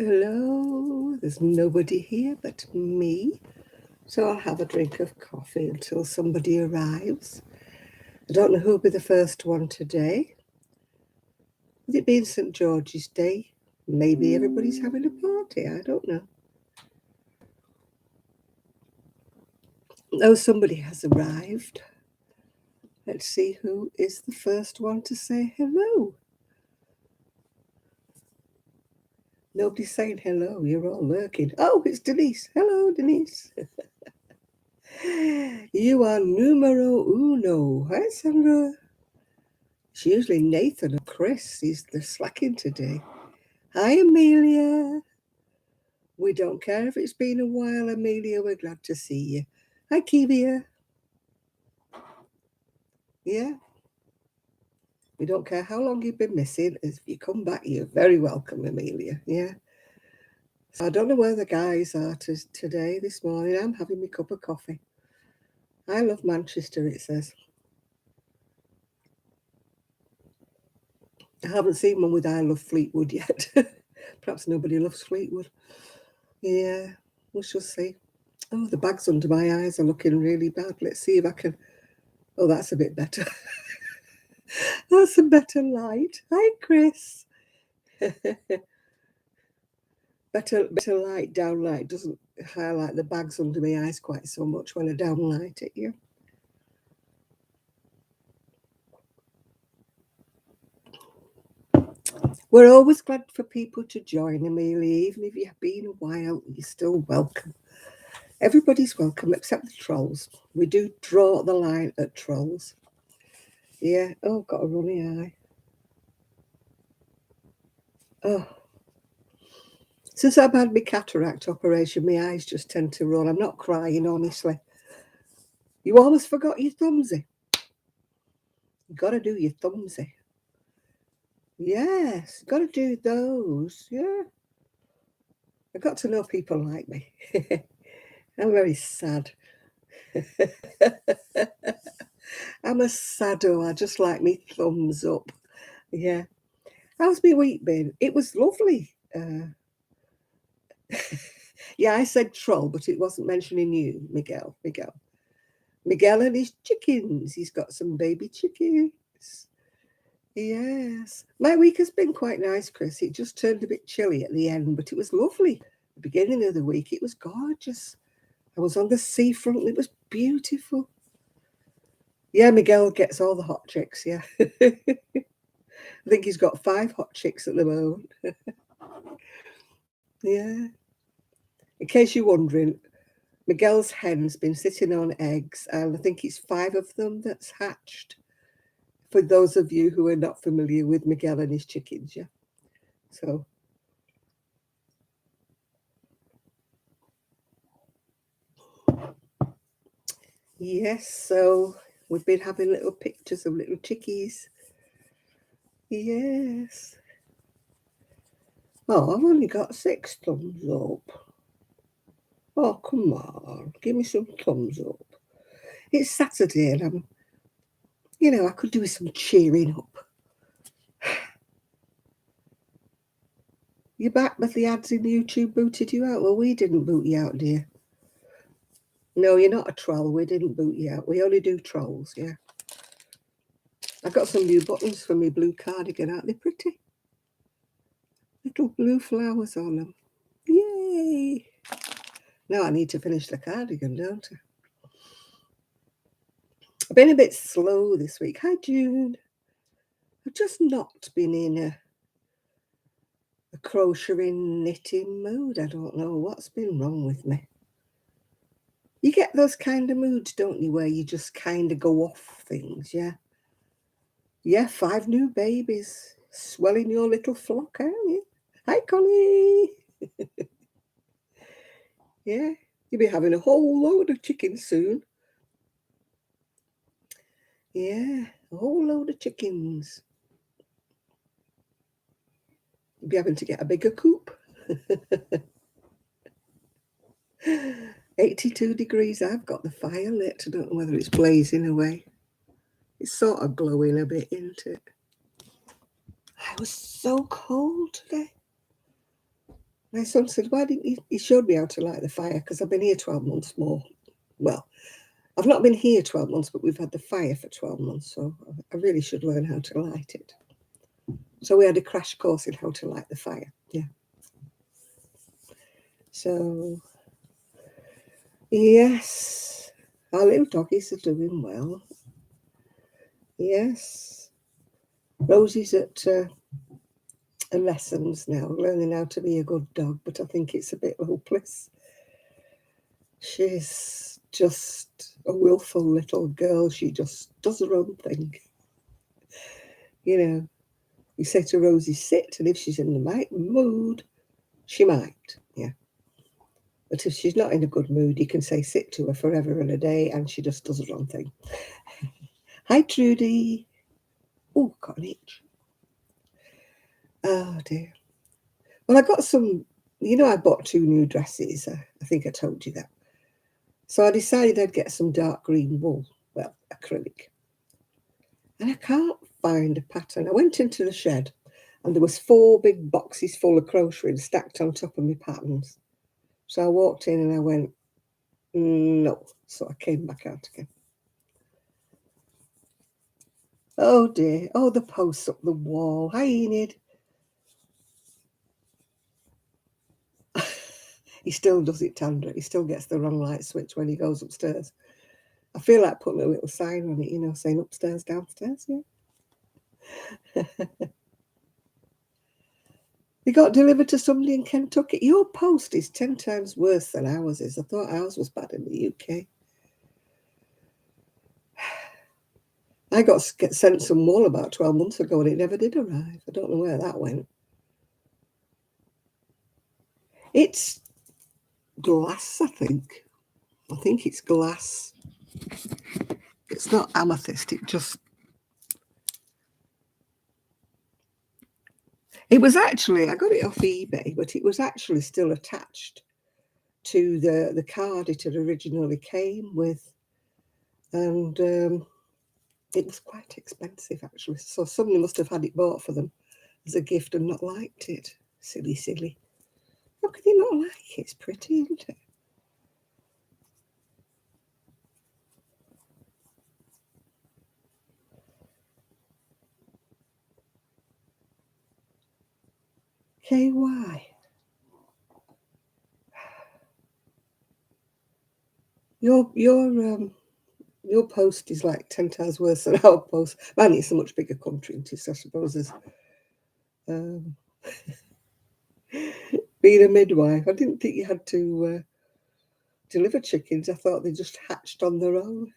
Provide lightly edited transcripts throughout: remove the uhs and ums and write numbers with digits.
Hello, there's nobody here but me, so I'll have a drink of coffee until somebody arrives. I don't know who'll be the first one today. With it being St. George's Day, maybe everybody's having a party, I don't know. Oh, somebody has arrived. Let's see who is the first one to say hello. Nobody's saying hello, you're all lurking. Oh, it's Denise. Hello, Denise. You are numero uno. Hi, Sandra. It's usually Nathan or Chris. They're slacking today. Hi, Amelia. We don't care if it's been a while, Amelia. We're glad to see you. Hi, Kivia. Yeah. We don't care how long you've been missing. If you come back, you're very welcome, Amelia. Yeah. So I don't know where the guys are today, this morning. I'm having my cup of coffee. I love Manchester, it says. I haven't seen one with I love Fleetwood yet. Perhaps nobody loves Fleetwood. Yeah, we shall see. Oh, the bags under my eyes are looking really bad. Let's see if I can... Oh, that's a bit better. That's a better light. Hi, Chris. better light, down light doesn't highlight the bags under my eyes quite so much when I downlight it, yeah. We're always glad for people to join, Amelia. Even if you've been a while, you're still welcome. Everybody's welcome except the trolls. We do draw the line at trolls. Yeah. Oh, got a runny eye. Oh. Since I've had my cataract operation, my eyes just tend to run. I'm not crying, honestly. You almost forgot your thumbsy. You got to do your thumbsy. Yes, got to do those. Yeah. I got to know people like me. I'm very sad. I'm a sado. I just like me thumbs up. Yeah. How's my week been? It was lovely. Yeah, I said troll, but it wasn't mentioning you, Miguel. Miguel and his chickens. He's got some baby chickens. Yes. My week has been quite nice, Chris. It just turned a bit chilly at the end, but it was lovely. The beginning of the week, it was gorgeous. I was on the seafront. It was beautiful. Yeah, Miguel gets all the hot chicks, yeah. I think he's got 5 hot chicks at the moment. Yeah. In case you're wondering, Miguel's hen's been sitting on eggs, and I think it's 5 of them that's hatched. For those of you who are not familiar with Miguel and his chickens, yeah. So, yes, so we've been having little pictures of little chickies. Yes. Oh, I've only got 6 thumbs up. Oh, come on. Give me some thumbs up. It's Saturday and I could do with some cheering up. You're back with the ads in YouTube booted you out? Well, we didn't boot you out, dear. No, you're not a troll. We didn't boot you out. We only do trolls, yeah. I got some new buttons for my blue cardigan. Aren't they pretty? Little blue flowers on them. Yay! Now I need to finish the cardigan, don't I? I've been a bit slow this week. Hi, June. I've just not been in a crocheting, knitting mood. I don't know what's been wrong with me. You get those kind of moods, don't you, where you just kind of go off things, yeah? Yeah, 5 new babies swelling your little flock, aren't you? Hi, Connie. Yeah, you'll be having a whole load of chickens soon. Yeah, a whole load of chickens. You'll be having to get a bigger coop. 82 degrees. I've got the fire lit. I don't know whether it's blazing away. It's sort of glowing a bit, isn't it? I was so cold today. My son said, why didn't you? He showed me how to light the fire because I've been here 12 months more. Well, I've not been here 12 months, but we've had the fire for 12 months, so I really should learn how to light it. So we had a crash course in how to light the fire. Yeah. So, yes, our little doggies are doing well. Yes. Rosie's at lessons now, learning how to be a good dog, but I think it's a bit hopeless. She's just a willful little girl. She just does her own thing. You know, you say to Rosie, sit, and if she's in the right mood, she might, yeah. But if she's not in a good mood, you can say sit to her forever and a day, and she just does her own thing. Hi, Trudy. Oh, got an itch. Oh, dear. Well, I got some, I bought 2 new dresses. I think I told you that. So I decided I'd get some dark green wool, well, acrylic. And I can't find a pattern. I went into the shed and there was 4 big boxes full of crochet stacked on top of my patterns. So I walked in and I went, no. So I came back out again. Oh dear. Oh, the posts up the wall. Hi, Enid. He still does it, Tandra. He still gets the wrong light switch when he goes upstairs. I feel like putting a little sign on it, saying upstairs, downstairs, yeah. They got delivered to somebody in Kentucky. Your post is 10 times worse than ours is. I thought ours was bad in the UK. I got sent some wool about 12 months ago and it never did arrive. I don't know where that went. It's glass, I think. I think it's glass. It's not amethyst. It was actually, I got it off eBay, but it was actually still attached to the card it had originally came with. And it was quite expensive, actually. So somebody must have had it bought for them as a gift and not liked it. Silly, silly. How could they not like it? It's pretty, isn't it? KY. Your post is like 10 times worse than our post. Man, it's a much bigger country, isn't it? I suppose as being a midwife, I didn't think you had to deliver chickens. I thought they just hatched on their own.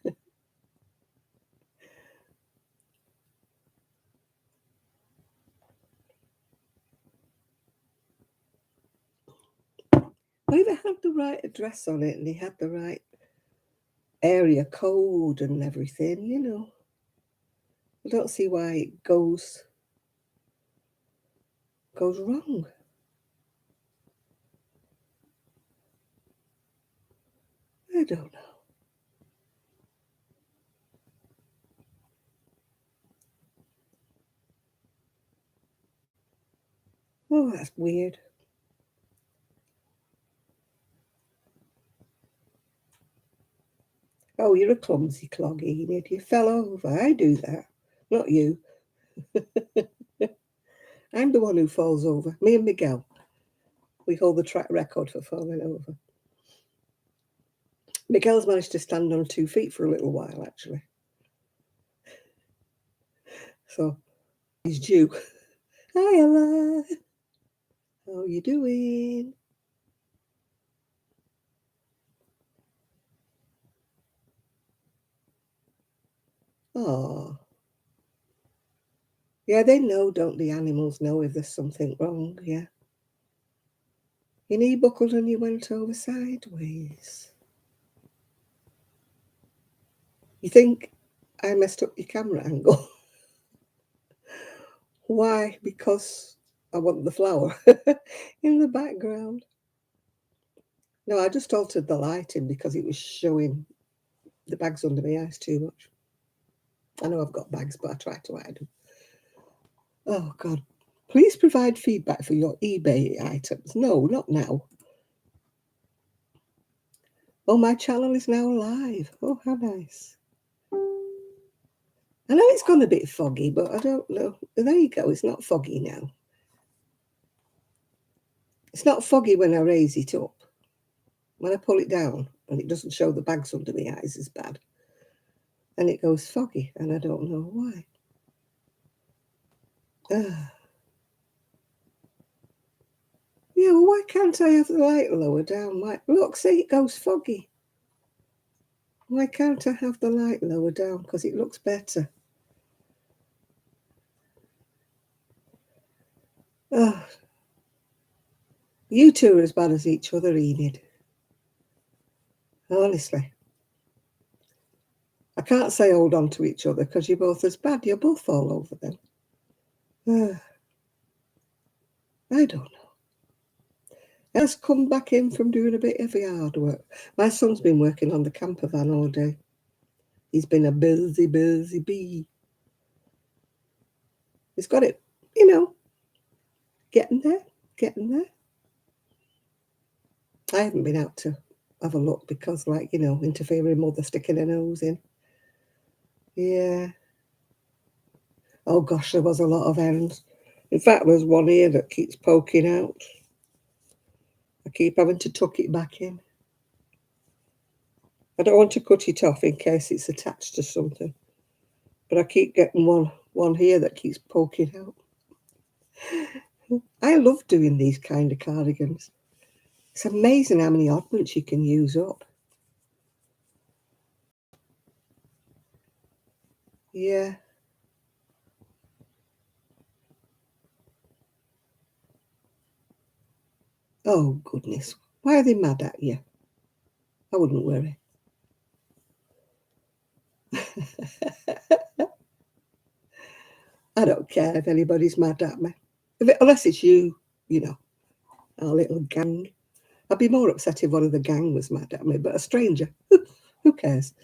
Well, if they had the right address on it and they had the right area code and everything, I don't see why it goes wrong. I don't know. Oh, that's weird. Oh, you're a clumsy clog, Enid. You fell over. I do that. Not you. I'm the one who falls over. Me and Miguel. We hold the track record for falling over. Miguel's managed to stand on 2 feet for a little while, actually. So he's due. Hi, Ella. How you doing? Oh. Yeah, they know, don't the animals know if there's something wrong? Yeah. Your knee buckled and you went over sideways. You think I messed up your camera angle? Why? Because I want the flower in the background. No, I just altered the lighting because it was showing the bags under my eyes too much. I know I've got bags, but I try to hide them. Oh, God. Please provide feedback for your eBay items. No, not now. Oh, my channel is now live. Oh, how nice. I know it's gone a bit foggy, but I don't know. There you go. It's not foggy now. It's not foggy when I raise it up. When I pull it down and it doesn't show the bags under my eyes as bad, then it goes foggy, and I don't know why. Yeah, well, why can't I have the light lower down? Why? Look, see, it goes foggy. Why can't I have the light lower down? Because it looks better. Oh, you two are as bad as each other, Enid. Honestly. I can't say hold on to each other because you're both as bad. You'll both fall over them. I don't know. Let's come back in from doing a bit of yard work. My son's been working on the camper van all day. He's been a busy bee. He's got it, getting there. I haven't been out to have a look because, interfering mother sticking her nose in. Yeah. Oh, gosh, there was a lot of hens. In fact, there's one here that keeps poking out. I keep having to tuck it back in. I don't want to cut it off in case it's attached to something. But I keep getting one here that keeps poking out. I love doing these kind of cardigans. It's amazing how many oddments you can use up. Yeah. Oh, goodness. Why are they mad at you? I wouldn't worry. I don't care if anybody's mad at me. Unless it's you, our little gang. I'd be more upset if one of the gang was mad at me, but a stranger, who cares?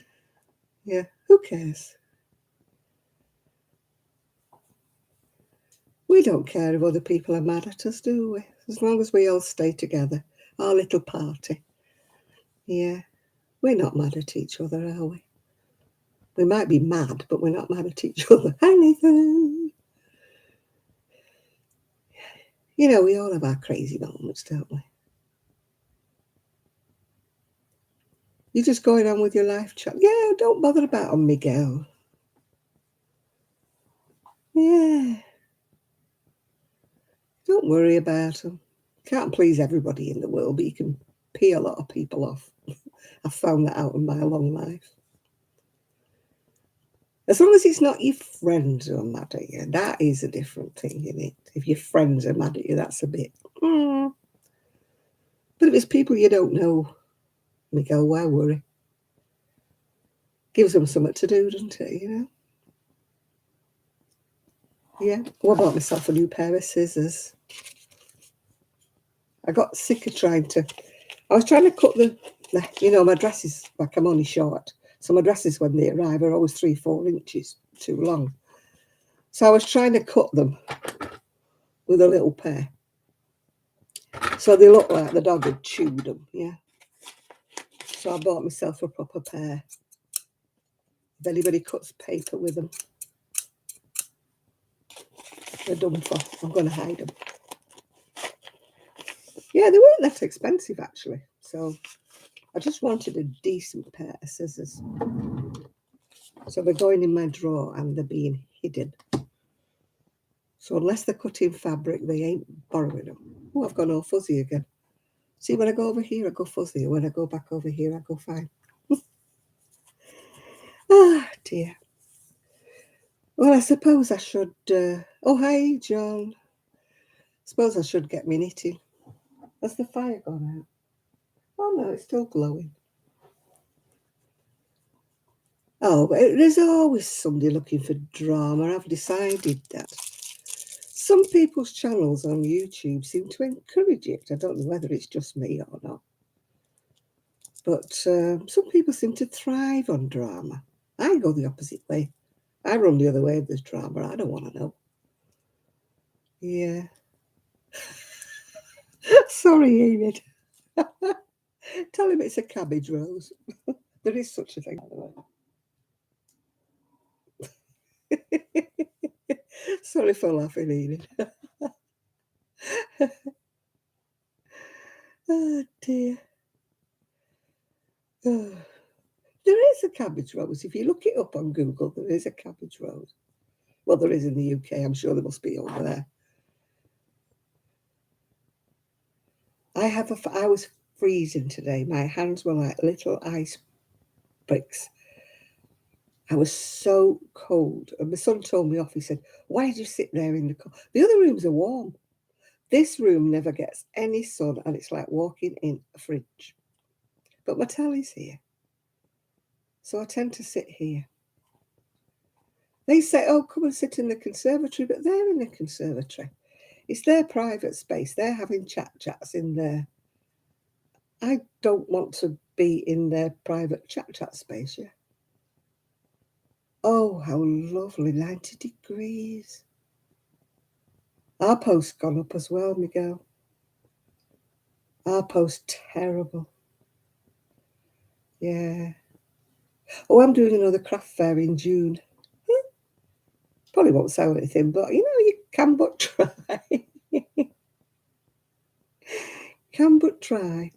Yeah, who cares? We don't care if other people are mad at us, do we? As long as we all stay together, our little party. Yeah, we're not mad at each other, are we? We might be mad, but we're not mad at each other. Hi, Nathan. We all have our crazy moments, don't we? You're just going on with your life, chat. Yeah, don't bother about them, Miguel. Yeah. Don't worry about them. Can't please everybody in the world, but you can pee a lot of people off. I've found that out in my long life. As long as it's not your friends who are mad at you, that is a different thing, isn't it? If your friends are mad at you, that's a bit. But if it's people you don't know, Miguel, why worry? Gives them something to do, doesn't it, Yeah. I bought myself a new pair of scissors. I got sick of I was trying to cut my dresses, like I'm only short. So my dresses, when they arrive, are always 3-4 inches too long. So I was trying to cut them with a little pair. So they look like the dog had chewed them, yeah. So I bought myself a proper pair. If anybody cuts paper with them, they're done for. I'm going to hide them. Yeah, they weren't that expensive, actually. So I just wanted a decent pair of scissors. So they're going in my drawer and they're being hidden. So unless they're cutting fabric, they ain't borrowing them. Oh, I've gone all fuzzy again. See, when I go over here, I go fuzzy. When I go back over here, I go fine. Ah, dear. Well, I suppose I should... oh, hi, John. Suppose I should get me knitting. Has the fire gone out? Oh, no, it's still glowing. Oh, but there's always somebody looking for drama. I've decided that. Some people's channels on YouTube seem to encourage it. I don't know whether it's just me or not. But some people seem to thrive on drama. I go the opposite way. I run the other way if there's drama. I don't want to know. Yeah. Sorry, Enid. Tell him it's a cabbage rose. There is such a thing, by the way. Sorry for laughing, Enid. Oh, dear. Oh. There is a cabbage rose. If you look it up on Google, there is a cabbage rose. Well, there is in the UK. I'm sure there must be over there. I was freezing today. My hands were like little ice bricks. I was so cold. And my son told me off. He said, "Why did you sit there in the cold? The other rooms are warm. This room never gets any sun, and it's like walking in a fridge. But my telly's here. So I tend to sit here." They say, "Oh, come and sit in the conservatory," but they're in the conservatory. It's their private space. They're having chats in there. I don't want to be in their private chat space, yeah. Oh, how lovely, 90 degrees. Our post's gone up as well, Miguel. Our post's terrible. Yeah. Oh, I'm doing another craft fair in June. Probably won't sell anything, but you can but try. Can but try.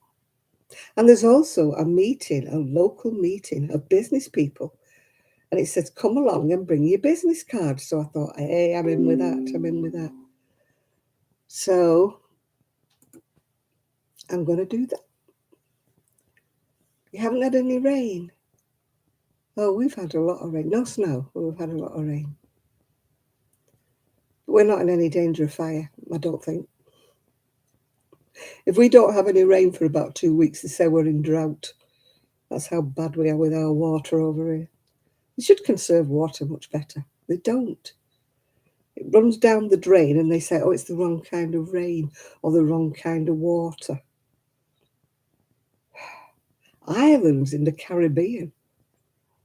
And there's also a meeting, a local meeting of business people. And it says, come along and bring your business card. So I thought, hey, I'm in with that. I'm in with that. So I'm going to do that. You haven't had any rain? Oh, we've had a lot of rain. No snow, but we've had a lot of rain. But we're not in any danger of fire, I don't think. If we don't have any rain for about 2 weeks, they say we're in drought. That's how bad we are with our water over here. They should conserve water much better. They don't. It runs down the drain and they say, oh, it's the wrong kind of rain or the wrong kind of water. Islands in the Caribbean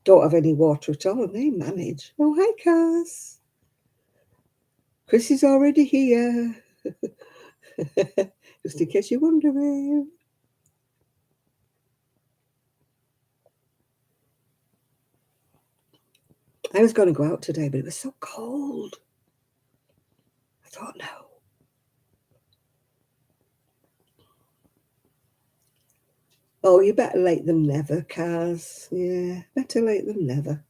don't have any water at all and they manage. Oh, hi, Cass. Chris is already here. Just in case you're wondering. I was going to go out today, but it was so cold. I thought, no. Oh, you better late than never, Kaz. Yeah, better late than never.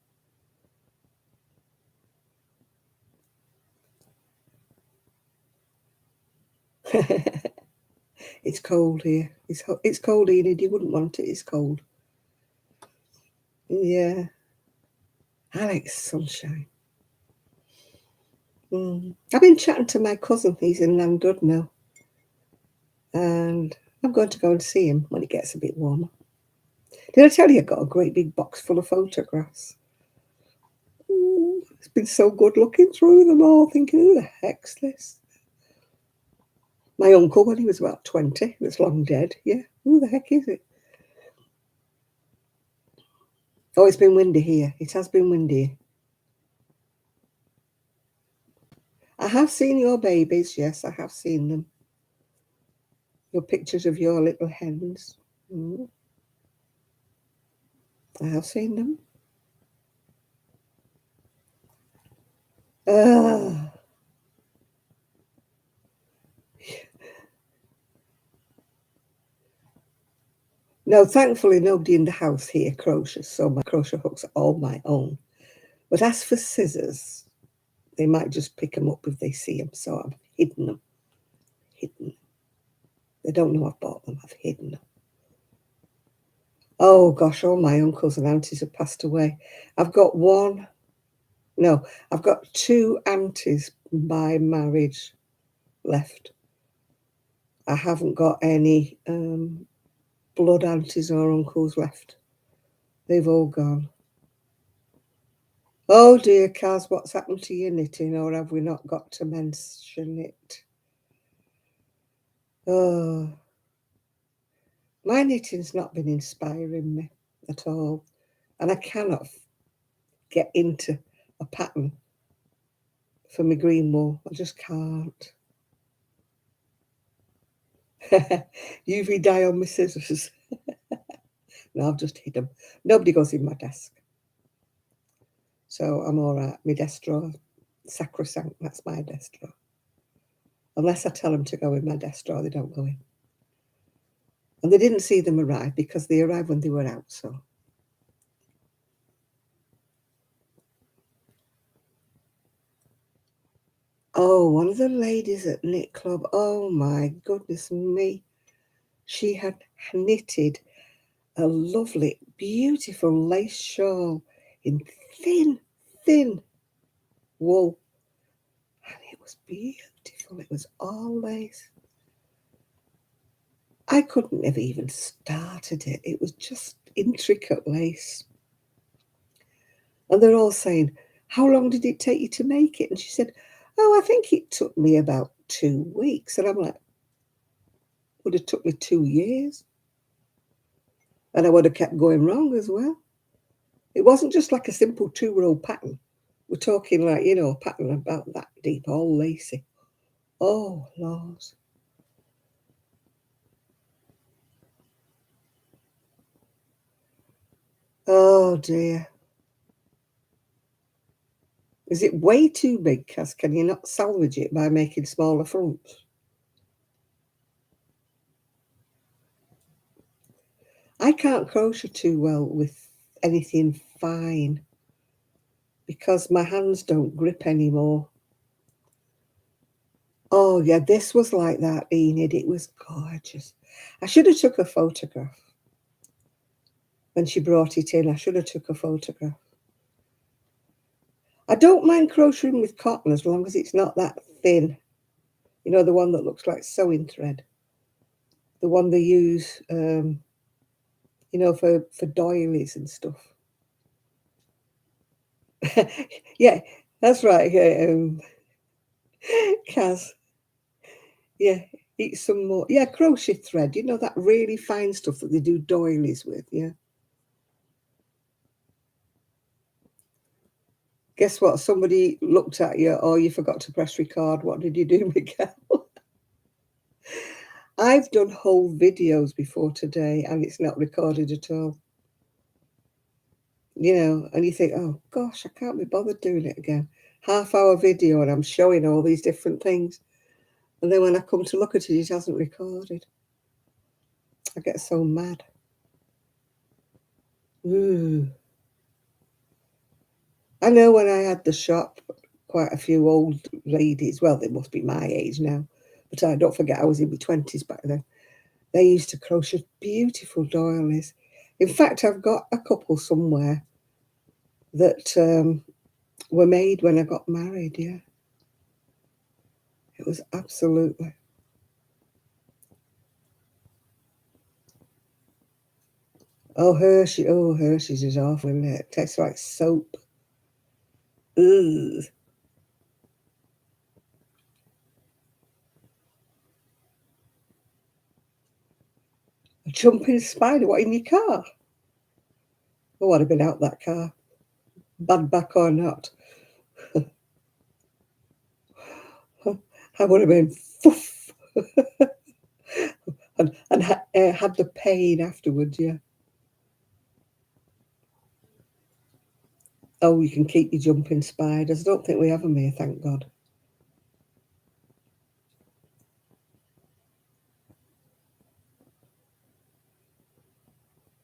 It's cold here. It's cold, Enid. You wouldn't want it. It's cold. Yeah. I like sunshine. I've been chatting to my cousin. He's in Llandudno. And I'm going to go and see him when it gets a bit warmer. Did I tell you I got a great big box full of photographs? It's been so good looking through them all, thinking, who the heck's this? My uncle, when he was about 20, was long dead. Yeah, who the heck is it? Oh, it's been windy here. It has been windy. I have seen your babies. Yes, I have seen them. Your pictures of your little hens. I have seen them. No, thankfully nobody in the house here crochets, so my crochet hooks are all my own. But as for scissors, they might just pick them up if they see them, so I've hidden them. They don't know I've bought them, I've hidden them. Oh gosh, all my uncles and aunties have passed away. I've got two aunties by marriage left. I haven't got any blood aunties or uncles left. They've all gone. Oh dear, Kaz, what's happened to your knitting, or have we not got to mention it? Oh, my knitting's not been inspiring me at all, and I cannot get into a pattern for my green wool. I just can't. UV dye on my scissors. No, I've just hid them. Nobody goes in my desk. So I'm all right. My desk drawer, sacrosanct, that's my desk drawer. Unless I tell them to go in my desk drawer, they don't go in. And they didn't see them arrive because they arrived when they were out, so. Oh, one of the ladies at Knit Club, oh my goodness me. She had knitted a lovely, beautiful lace shawl in thin, thin wool. And it was beautiful. It was all lace. I couldn't have even started it. It was just intricate lace. And they're all saying, how long did it take you to make it? And she said, oh, I think it took me about 2 weeks. And I'm like, would have took me 2 years. And I would have kept going wrong as well. It wasn't just like a simple 2-row pattern. We're talking like, you know, a pattern about that deep, all lacy. Oh, Lord. Oh, dear. Is it way too big, Cass? Can you not salvage it by making smaller fronts? I can't crochet too well with anything fine because my hands don't grip anymore. Oh, yeah, this was like that, Enid. It was gorgeous. I should have took a photograph. When she brought it in, I should have took a photograph. I don't mind crocheting with cotton as long as it's not that thin. You know, the one that looks like sewing thread. The one they use, you know, for doilies and stuff. Yeah, that's right. Kaz. Yeah, eat some more. Yeah, crochet thread. You know, that really fine stuff that they do doilies with. Yeah. Guess what? Somebody looked at you. Oh, you forgot to press record. What did you do, Miguel? I've done whole videos before today and it's not recorded at all. You know, and you think, oh gosh, I can't be bothered doing it again. Half-hour video and I'm showing all these different things. And then when I come to look at it, it hasn't recorded. I get so mad. Ooh. I know when I had the shop, quite a few old ladies, well, they must be my age now, but I don't forget I was in my 20s back then. They used to crochet beautiful doilies. In fact, I've got a couple somewhere that were made when I got married, yeah. It was absolutely. Oh, Hershey's is awful, isn't it? It tastes like soap. Ugh. A jumping spider, what, in your car? Oh, I'd have been out that car. Bad back or not. I would have been foof. and had the pain afterwards, yeah. Oh, you can keep your jumping spiders. I don't think we have them here, thank God.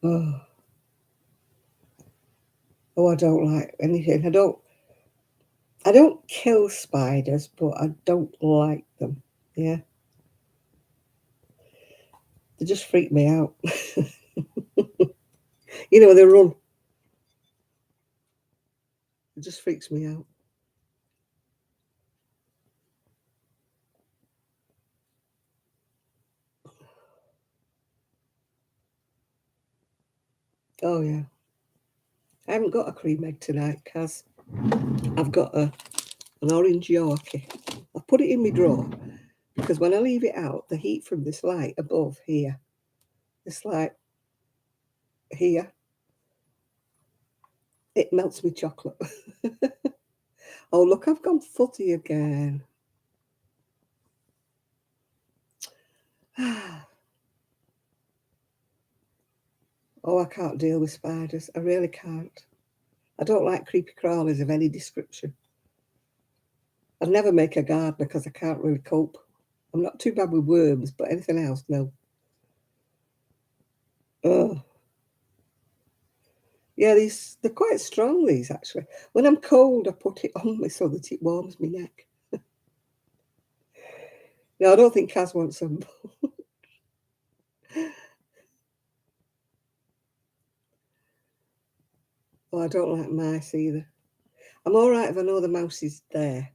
Oh, oh, I don't like anything. I don't kill spiders, but I don't like them. Yeah. They just freak me out. You know, they run. It just freaks me out. Oh, yeah. I haven't got a cream egg tonight because I've got an orange Yorkie. I put it in my drawer because when I leave it out, the heat from this light above here, this light here, it melts me chocolate. Oh, look, I've gone fuzzy again. Oh, I can't deal with spiders. I really can't. I don't like creepy crawlies of any description. I'd never make a garden because I can't really cope. I'm not too bad with worms, but anything else, no. Oh, yeah, they're quite strong, these, actually. When I'm cold, I put it on me so that it warms my neck. No, I don't think Kaz wants them. Oh, I don't like mice either. I'm all right if I know the mouse is there.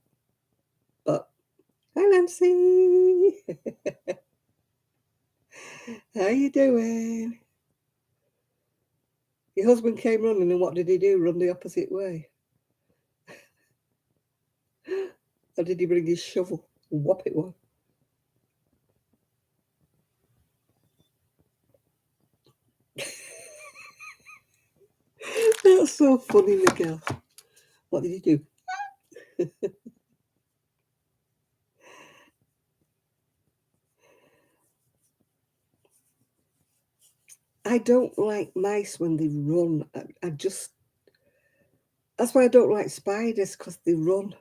But, hi, Nancy. How you doing? Your husband came running, and what did he do? Run the opposite way? Or did he bring his shovel and whop it one? That's so funny, Miguel. What did he do? I don't like mice when they run. I just, that's why I don't like spiders, because they run.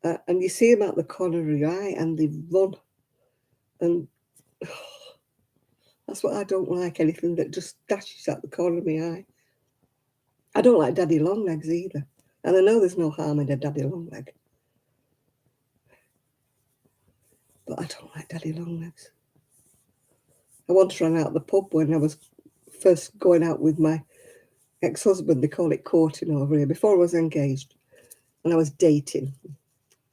And you see them out the corner of your eye and they run. And that's what I don't like, anything that just dashes out the corner of my eye. I don't like daddy long legs either. And I know there's no harm in a daddy long leg. But I don't like daddy long legs. I once ran out the pub when I was first going out with my ex-husband. They call it courting over here. Before I was engaged and I was dating,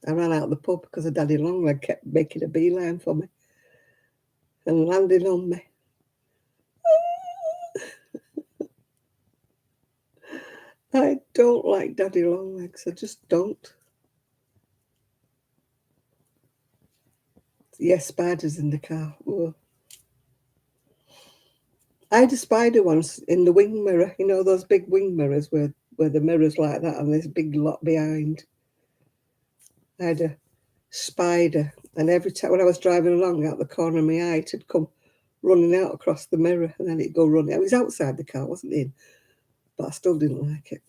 I ran out the pub because a daddy long leg kept making a beeline for me and landing on me. I don't like daddy long legs. I just don't. Yes, spiders in the car. Ugh. I had a spider once in the wing mirror. You know those big wing mirrors where the mirror's like that and there's a big lot behind. I had a spider, and every time when I was driving along out the corner of my eye, it'd come running out across the mirror, and then it'd go running. I was outside the car, wasn't in, but I still didn't like it.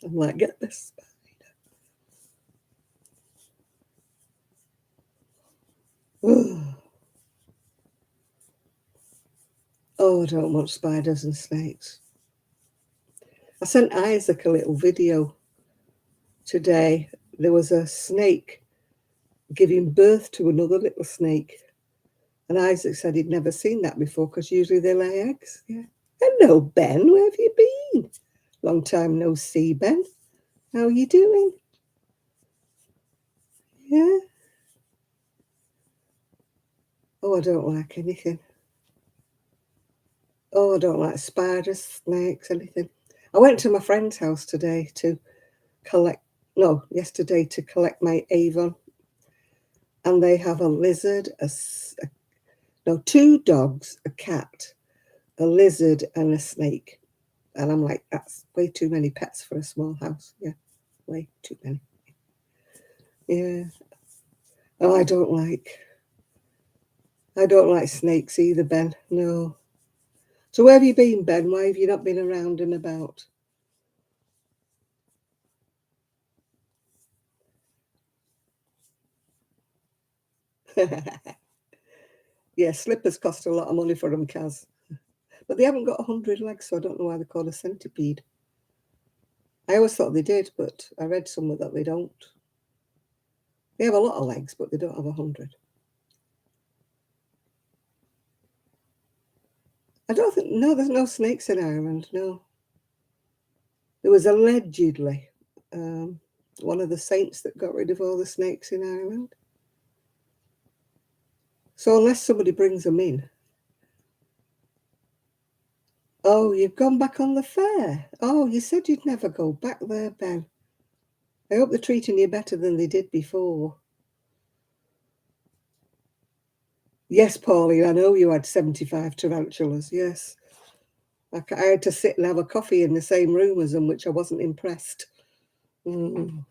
I'm like, get this spider. Oh, I don't want spiders and snakes. I sent Isaac a little video today. There was a snake giving birth to another little snake. And Isaac said he'd never seen that before because usually they lay eggs. Yeah. Hello, Ben. Where have you been? Long time no see, Ben. How are you doing? Yeah. Oh, I don't like anything. Oh, I don't like spiders, snakes, anything. I went to my friend's house today to yesterday to collect my Avon. And they have a lizard, two dogs, a cat, a lizard, and a snake. And I'm like, that's way too many pets for a small house. Yeah, way too many. Yeah. Oh, I don't like snakes either, Ben. No. So where have you been, Ben? Why have you not been around and about? Yeah, slippers cost a lot of money for them, Kaz. But they haven't got 100 legs, so I don't know why they're called a centipede. I always thought they did, but I read somewhere that they don't. They have a lot of legs, but they don't have 100. I don't think, no, there's no snakes in Ireland, no. There was allegedly one of the saints that got rid of all the snakes in Ireland. So unless somebody brings them in. Oh, you've gone back on the fair. Oh, you said you'd never go back there, Ben. I hope they're treating you better than they did before. Yes, Pauline, I know you had 75 tarantulas, yes. I had to sit and have a coffee in the same room as them, which I wasn't impressed. Mm.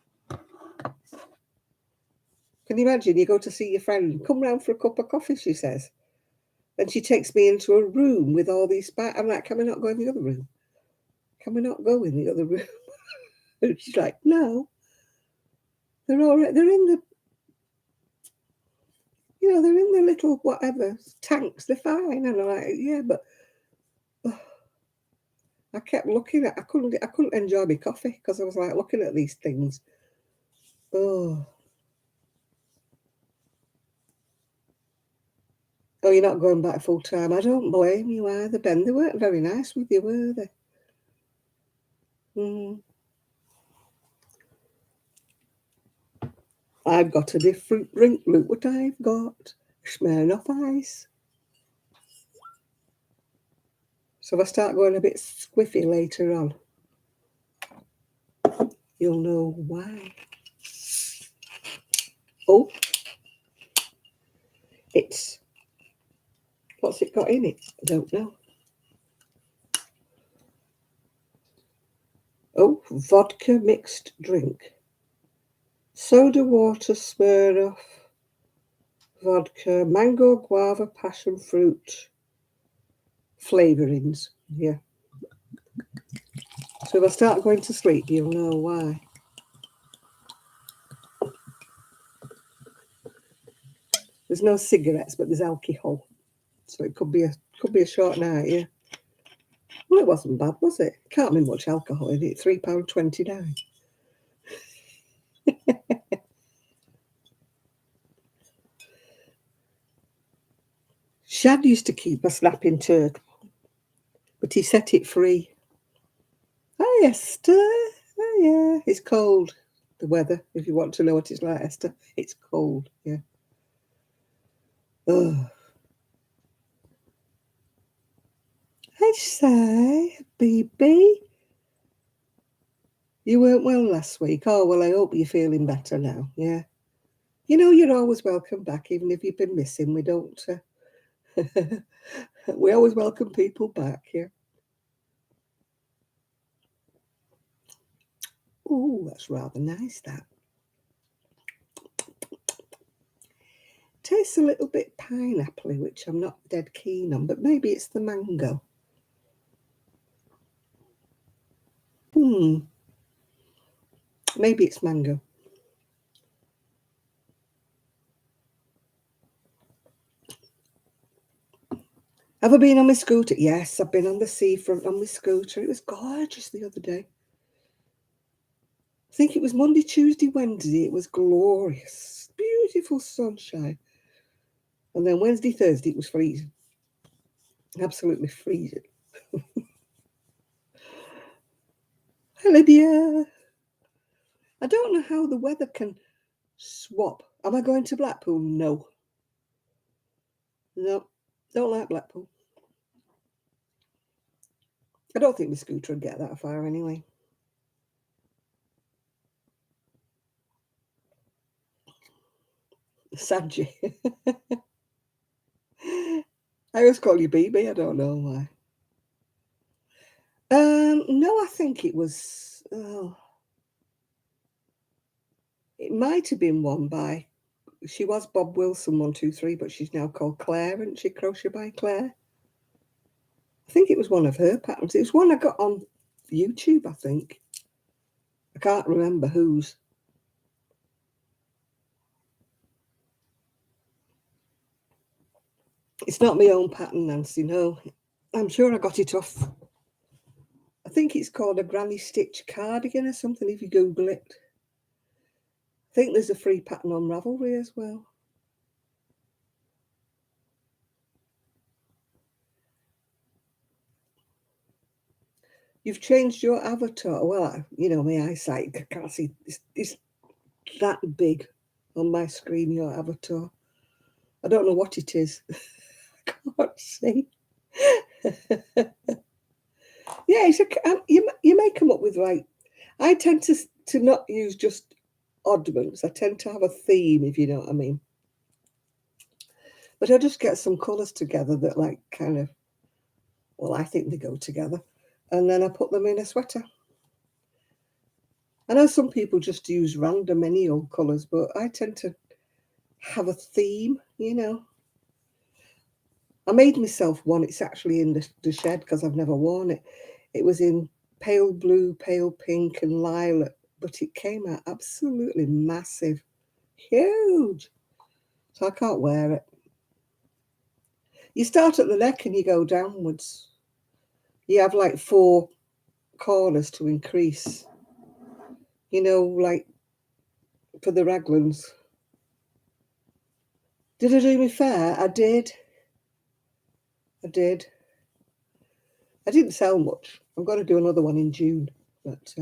Can you imagine? You go to see your friend, come round for a cup of coffee, she says. And she takes me into a room with all these spiders. I'm like, can we not go in the other room? Can we not go in the other room? And she's like, no. They're all right. They're in the, they're in the little whatever tanks. They're fine. And I'm like, yeah, but I kept looking at. I couldn't enjoy my coffee because I was like looking at these things. Oh, you're not going back full time. I don't blame you either, Ben. They weren't very nice with you, were they? I've got a different drink. Look what I've got. Smirnoff Ice. So if I start going a bit squiffy later on, you'll know why. Oh, what's it got in it? I don't know. Oh, vodka mixed drink. Soda water, Smirnoff, vodka, mango, guava, passion fruit, flavourings. Yeah. So if I start going to sleep, you'll know why. There's no cigarettes, but there's alcohol. So it could be a short night, yeah. Well, it wasn't bad, was it? Can't be much alcohol in it. £3.29. Shad used to keep a snapping turtle, but he set it free. Hi, Esther. Oh, yeah. It's cold, the weather, if you want to know what it's like, Esther. It's cold, yeah. Oh. I say, baby, you weren't well last week. Oh, well, I hope you're feeling better now, yeah. You're always welcome back, even if you've been missing. We don't... we always welcome people back, yeah. Oh, that's rather nice, that. Tastes a little bit pineapple-y, which I'm not dead keen on, but maybe it's the mango. Maybe it's mango. Have I been on my scooter? Yes, I've been on the seafront on my scooter. It was gorgeous the other day. I think it was Monday, Tuesday, Wednesday. It was glorious. Beautiful sunshine. And then Wednesday, Thursday, it was freezing. Absolutely freezing. Hi, Lydia. I don't know how the weather can swap. Am I going to Blackpool? No. No, don't like Blackpool. I don't think my scooter would get that far anyway. Sadji. I always call you BB. I don't know why. No, I think it was. Oh, it might have been one by. She was Bob Wilson 123, but she's now called Claire, isn't she? Crochet by Claire. I think it was one of her patterns. It was one I got on YouTube, I think. I can't remember whose. It's not my own pattern, Nancy, no. I'm sure I got it off. I think it's called a granny stitch cardigan or something if you Google it. I think there's a free pattern on Ravelry as well. You've changed your avatar. Well, my eyesight, I can't see. It's that big on my screen, your avatar. I don't know what it is. I can't see. Yeah, you may come up with I tend to not use just oddments. I tend to have a theme, if you know what I mean. But I just get some colours together that kind of, well, I think they go together. And then I put them in a sweater. I know some people just use random any old colours, but I tend to have a theme, I made myself one. It's actually in the shed because I've never worn it. It was in pale blue, pale pink, and lilac, but it came out absolutely massive, huge. So I can't wear it. You start at the neck and you go downwards. You have like 4 corners to increase. You know, like for the raglans. Did I do me fair? I did. I did. I didn't sell much. I'm going to do another one in June. But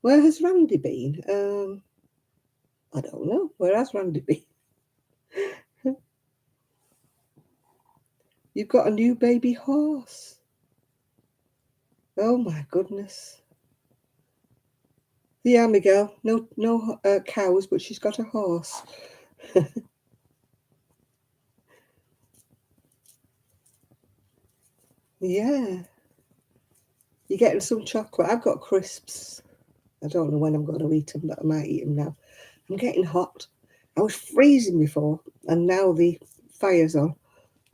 where has Randy been? I don't know. Where has Randy been? You've got a new baby horse. Oh my goodness. Yeah, Miguel. No cows, but she's got a horse. Yeah. You're getting some chocolate. I've got crisps. I don't know when I'm going to eat them, but I might eat them now. I'm getting hot. I was freezing before, and now the fire's on.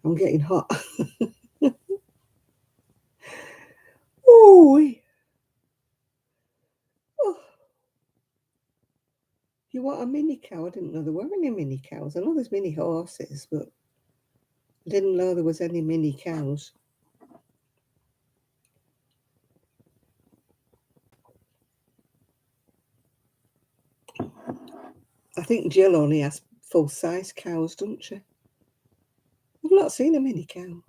I'm getting hot. Ooh. Oh, you want a mini cow? I didn't know there were any mini cows. I know there's mini horses, but I didn't know there was any mini cows. I think Jill only has full-size cows, doesn't she? I've not seen a mini cow.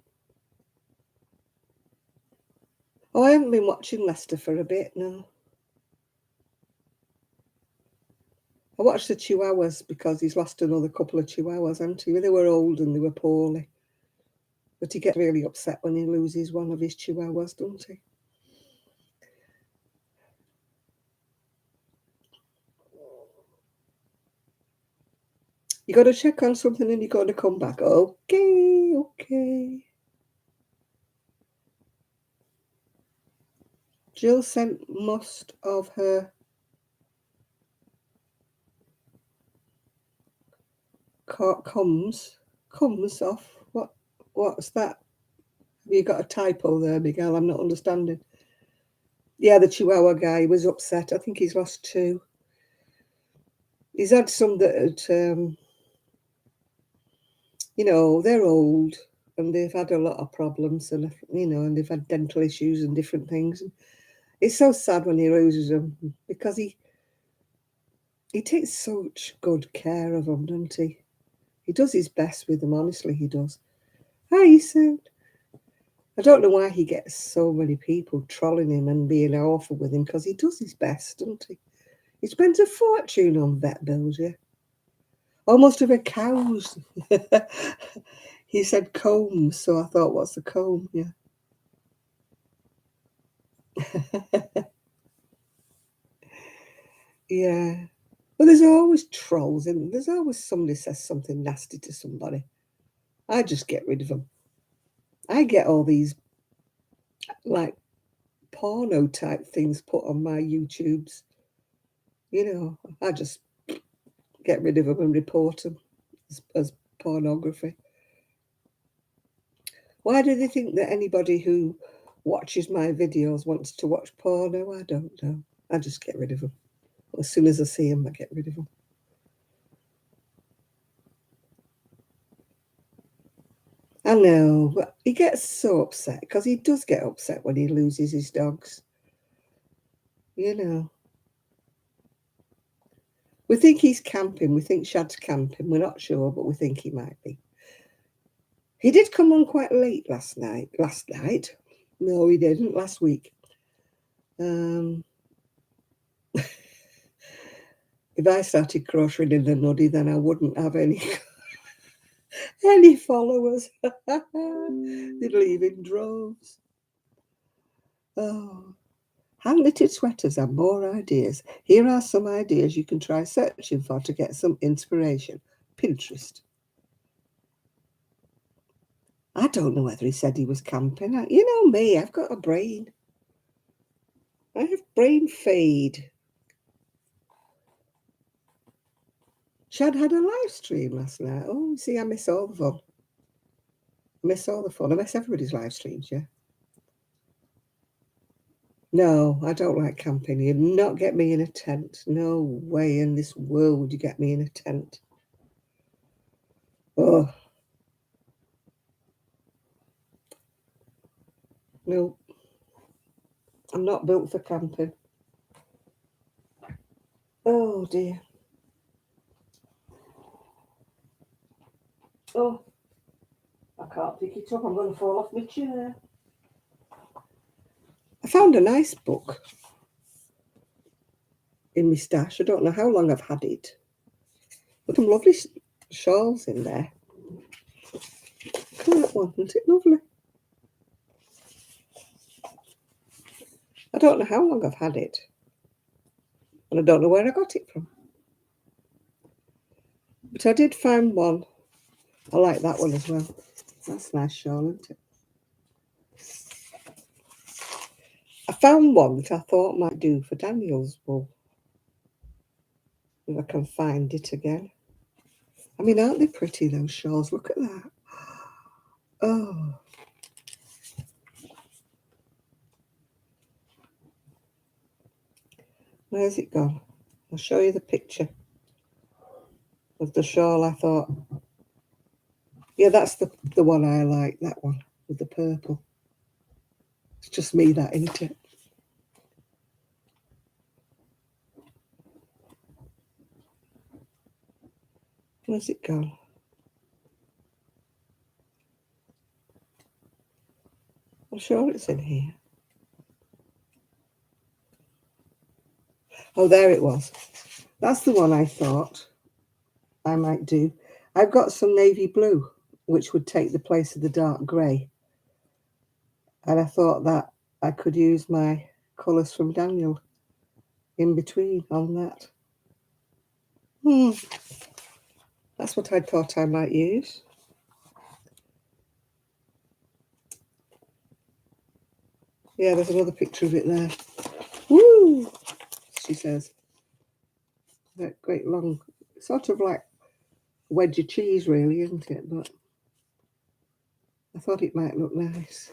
Oh, I haven't been watching Lester for a bit now. I watched the Chihuahuas because he's lost another couple of Chihuahuas, hasn't he? They were old and they were poorly. But he gets really upset when he loses one of his Chihuahuas, doesn't he? You got to check on something and you got to come back. Okay, okay. Jill sent most of her comes off. What's that? Have you got a typo there, Miguel? I'm not understanding. Yeah, the Chihuahua guy was upset. I think he's lost 2. He's had some that they're old and they've had a lot of problems and, and they've had dental issues and different things. And it's so sad when he loses them because he takes such good care of them, doesn't he? He does his best with them, honestly, he does. Hi, Ethan. I don't know why he gets so many people trolling him and being awful with him because he does his best, doesn't he? He spends a fortune on vet bills, yeah. Almost of a cows. He said combs, so I thought, what's a comb? Yeah. Yeah. But there's always trolls and there's always somebody says something nasty to somebody. I just get rid of them. I get all these like porno type things put on my YouTubes. I just get rid of them and report them as pornography. Why do they think that anybody who watches my videos wants to watch porno? I don't know. I just get rid of them. As soon as I see them, I get rid of them. I know, but he gets so upset because he does get upset when he loses his dogs. We think he's camping. We think Shad's camping. We're not sure, but we think he might be. He did come on quite late last night. Last night? No, he didn't. Last week. If I started crocheting in the nuddy, then I wouldn't have any followers. They'd leave in droves. Oh, hand-knitted sweaters and more ideas. Here are some ideas you can try searching for to get some inspiration. Pinterest. I don't know whether he said he was camping. You know me, I've got a brain. I have brain fade. Shad had a live stream last night. Oh, see, I miss all of them. miss all the fun. I miss everybody's live streams, yeah. No, I don't like camping. You'd not get me in a tent. No way in this world would you get me in a tent. Oh, no. I'm not built for camping. Oh, dear. Oh, I can't pick it up. I'm going to fall off my chair. I found a nice book in my stash. I don't know how long I've had it. But some lovely shawls in there. Look at that one. Isn't it lovely? I don't know how long I've had it. And I don't know where I got it from. But I did find one. I like that one as well. That's a nice shawl, isn't it? I found one that I thought might do for Daniel's wool. If I can find it again. I mean, aren't they pretty, those shawls? Look at that. Oh. Where's it gone? I'll show you the picture of the shawl. I thought, yeah, that's the one I like, that one with the purple. It's just me, that, isn't it? Where's it gone? I'm sure it's in here. Oh, there it was. That's the one I thought I might do. I've got some navy blue, which would take the place of the dark grey. And I thought that I could use my colours from Daniel in between on that. That's what I thought I might use. Yeah, there's another picture of it there. Woo! She says. That great long, sort of like wedge of cheese, really, isn't it? But I thought it might look nice.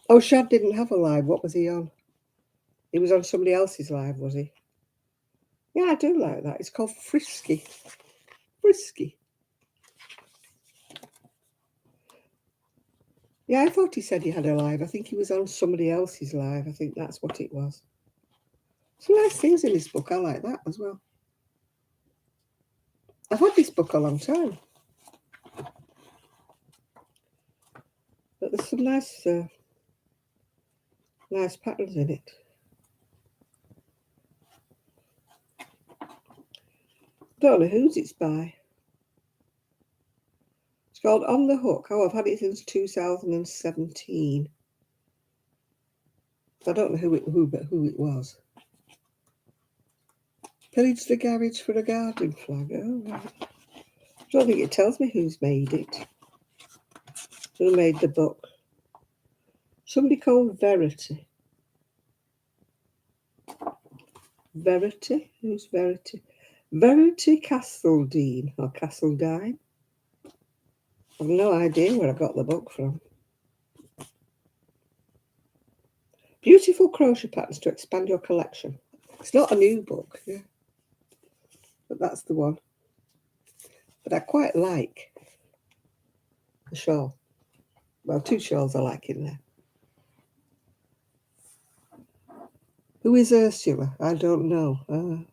Oh, Shad didn't have a live. What was he on? He was on somebody else's live, was he? Yeah, I do like that. It's called Frisky. Frisky. Yeah, I thought he said he had a live. I think he was on somebody else's live. I think that's what it was. Some nice things in this book. I like that as well. I've had this book a long time. But there's some nice patterns in it. Don't know whose it's by. It's called On the Hook. Oh, I've had it since 2017. I don't know who it was. Pillage the garage for a garden flag. Oh, right. I don't think it tells me who's made it. Who made the book? Somebody called Verity. Verity? Who's Verity? Verity Castledine or Castledine. I've no idea where I got the book from. Beautiful crochet patterns to expand your collection. It's not a new book, yeah. But that's the one. But I quite like the shawl. Well, two shawls I like in there. Who is Ursula? I don't know.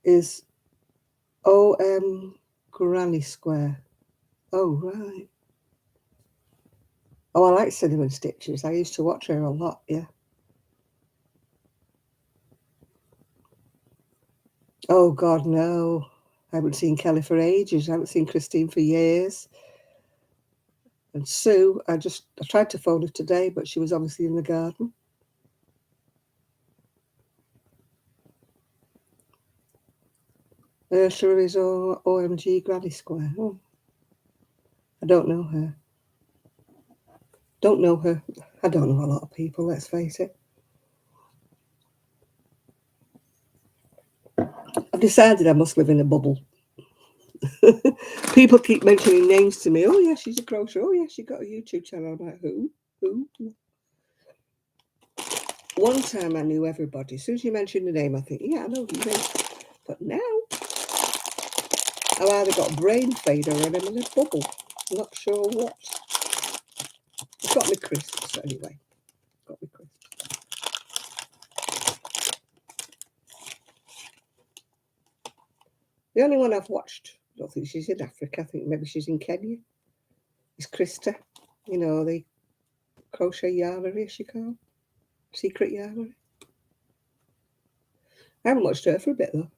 Is O.M. Granny Square. Oh, right. Oh, I like Cinnamon Stitches. I used to watch her a lot, yeah. Oh, God, no. I haven't seen Kelly for ages. I haven't seen Christine for years. And Sue, I tried to phone her today, but she was obviously in the garden. Ursula is OMG Granny Square. Oh, I don't know her. Don't know her. I don't know a lot of people, let's face it. I've decided I must live in a bubble. People keep mentioning names to me. Oh, yeah, she's a crocheter. Oh, yeah, she got a YouTube channel. I'm like, who? Who? One time I knew everybody. As soon as you mention the name, I think, yeah, I know who you mean. But now, I've either got brain fade or I'm in a bubble. Not sure what. I've got my crisps anyway. Got my crisps. The only one I've watched, I don't think she's in Africa. I think maybe she's in Kenya. Is Krista. You know, the crochet yarnery, she called. Secret yarnery. I haven't watched her for a bit though.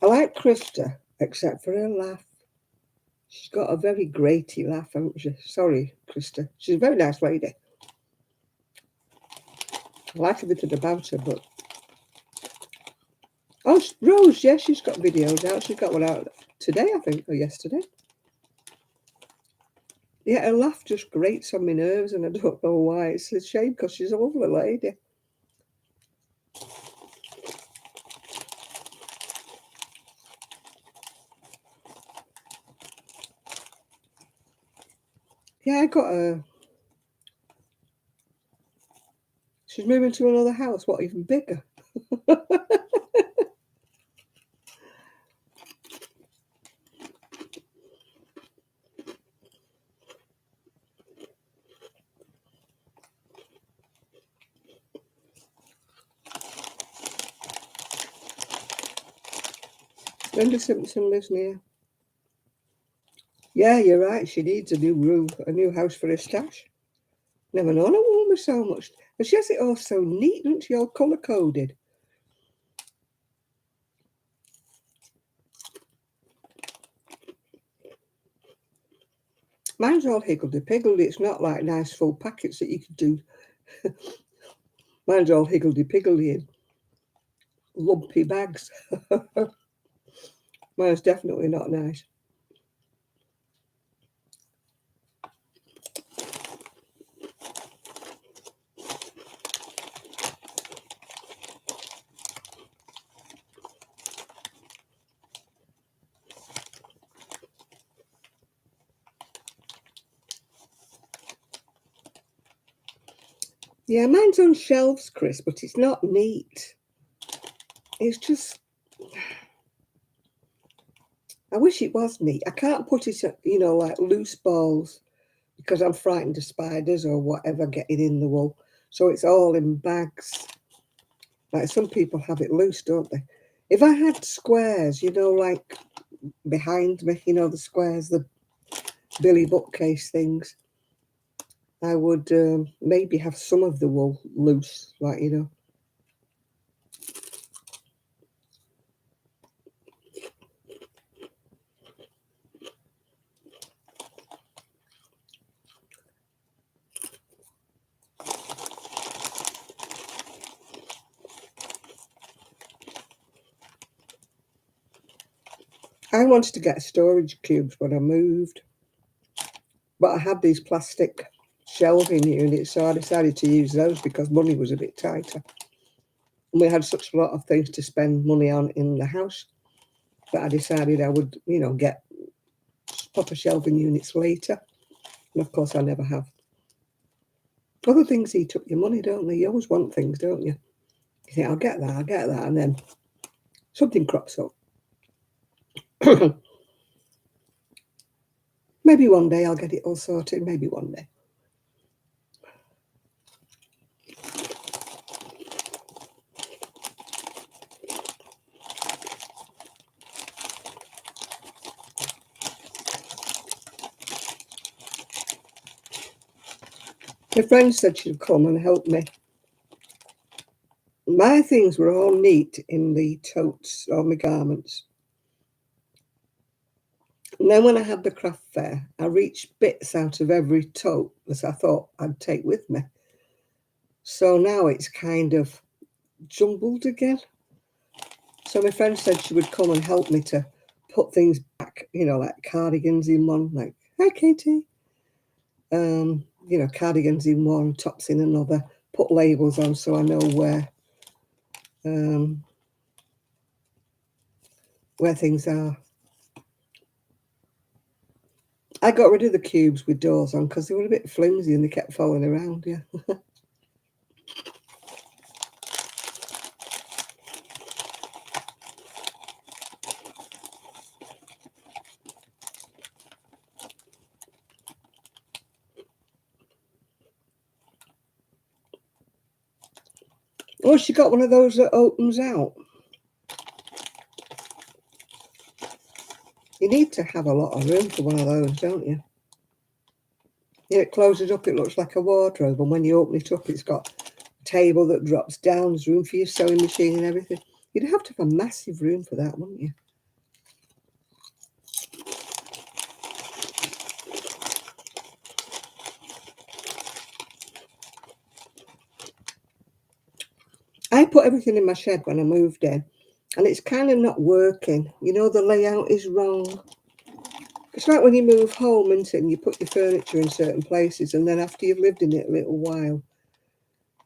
I like Krista, except for her laugh. She's got a very grating laugh, hasn't she? Sorry, Krista. She's a very nice lady. I like everything about her, but... Oh, Rose, yeah, she's got videos out. She's got one out today, I think, or yesterday. Yeah, her laugh just grates on my nerves, and I don't know why. It's a shame, because she's a lovely lady. Yeah, I got a... She's moving to another house. What, even bigger? Linda Simpson lives near. Yeah, you're right. She needs a new room, a new house for her stash. Never known a woman with so much. And she has it all so neat, doesn't she? All colour-coded. Mine's all higgledy-piggledy. It's not like nice full packets that you could do. Mine's all higgledy-piggledy in lumpy bags. Mine's definitely not nice. Yeah, mine's on shelves, Chris, but it's not neat. It's just... I wish it was neat. I can't put it, you know, like loose balls because I'm frightened of spiders or whatever getting in the wool. So it's all in bags. Like some people have it loose, don't they? If I had squares, you know, like behind me, you know, the squares, the Billy bookcase things, I would maybe have some of the wool loose, like, you know. I wanted to get storage cubes when I moved, but I had these plastic shelving units, so I decided to use those because money was a bit tighter. And we had such a lot of things to spend money on in the house that I decided I would, you know, get proper shelving units later. And of course, I never have. Other things eat up your money, don't they? You always want things, don't you? You think, I'll get that, and then something crops up. Maybe one day I'll get it all sorted, maybe one day. My friend said she'd come and help me. My things were all neat in the totes, all my garments. And then when I had the craft fair, I reached bits out of every tote that I thought I'd take with me. So now it's kind of jumbled again. So my friend said she would come and help me to put things back, you know, like cardigans in one, like, hi Katie. You know, cardigans in one, tops in another, put labels on so I know where things are. I got rid of the cubes with doors on because they were a bit flimsy and they kept falling around, yeah. Oh, she got one of those that opens out. You need to have a lot of room for one of those, don't you? Yeah, it closes up, it looks like a wardrobe, and when you open it up, it's got a table that drops down, there's room for your sewing machine and everything. You'd have to have a massive room for that, wouldn't you? I put everything in my shed when I moved in, and it's kind of not working. You know, the layout is wrong. It's like when you move home, isn't it, and you put your furniture in certain places, and then after you've lived in it a little while,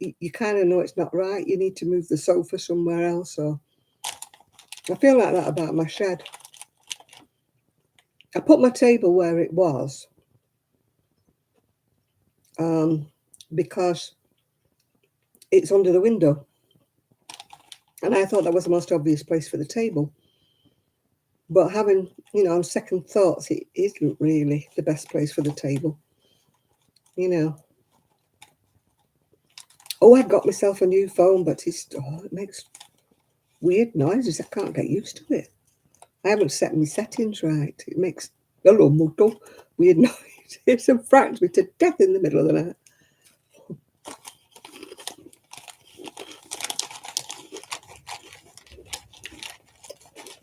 you kind of know it's not right. You need to move the sofa somewhere else. Or I feel like that about my shed. I put my table where it was because it's under the window. And I thought that was the most obvious place for the table. But having, you know, on second thoughts, it isn't really the best place for the table. You know. Oh, I got myself a new phone, but it makes weird noises. I can't get used to it. I haven't set my settings right. It makes hello muddle weird noises and frightens me to death in the middle of the night.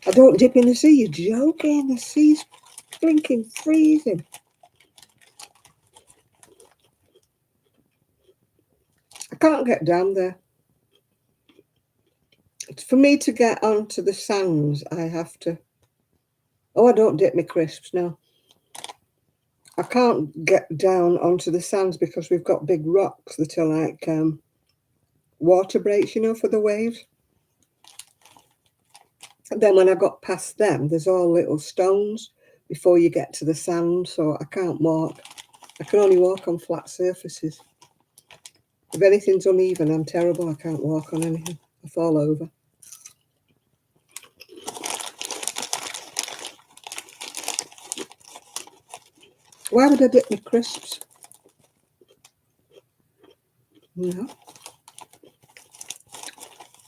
I don't dip in the sea. You're joking. The sea's blinking freezing. I can't get down there. For me to get onto the sands, I have to. Oh, I don't dip my crisps now. I can't get down onto the sands because we've got big rocks that are like water breaks, you know, for the waves. And then when I got past them, there's all little stones before you get to the sand, so I can't walk. I can only walk on flat surfaces. If anything's uneven, I'm terrible. I can't walk on anything. I fall over. Why would I dip my crisps? No.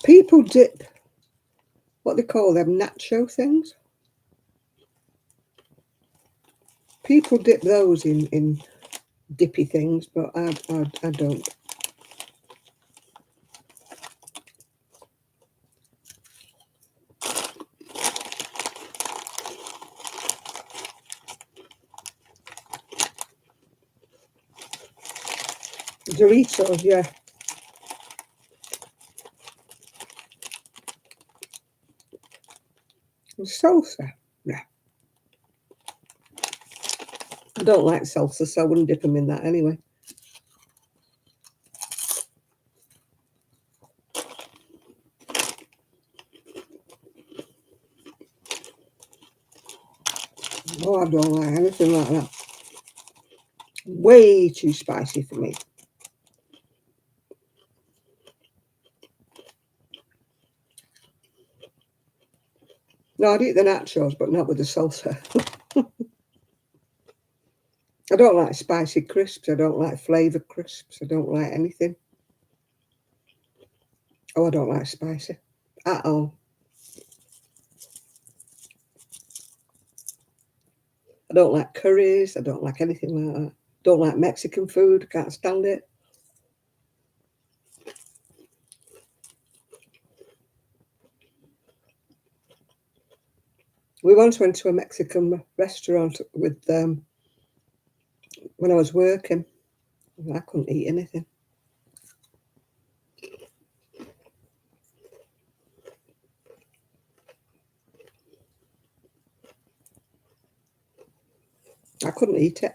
People dip, what they call them, nacho things. People dip those in dippy things, but I don't. Doritos, yeah. And salsa, yeah. I don't like salsa, so I wouldn't dip them in that anyway. Oh, I don't like anything like that. Way too spicy for me. No, I'd eat the nachos, but not with the salsa. I don't like spicy crisps. I don't like flavour crisps. I don't like anything. Oh, I don't like spicy at all. I don't like curries. I don't like anything like that. Don't like Mexican food. Can't stand it. We once went to a Mexican restaurant with when I was working. I couldn't eat anything. I couldn't eat it.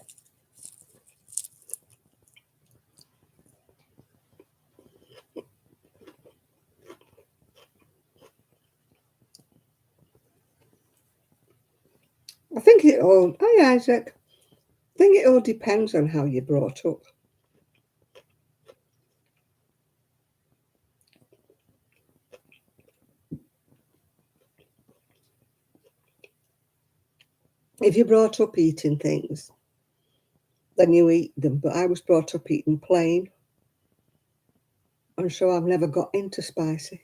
I think it all. Hi, Isaac. I think it all depends on how you're brought up. If you're brought up eating things, then you eat them. But I was brought up eating plain, and so I've never got into spicy.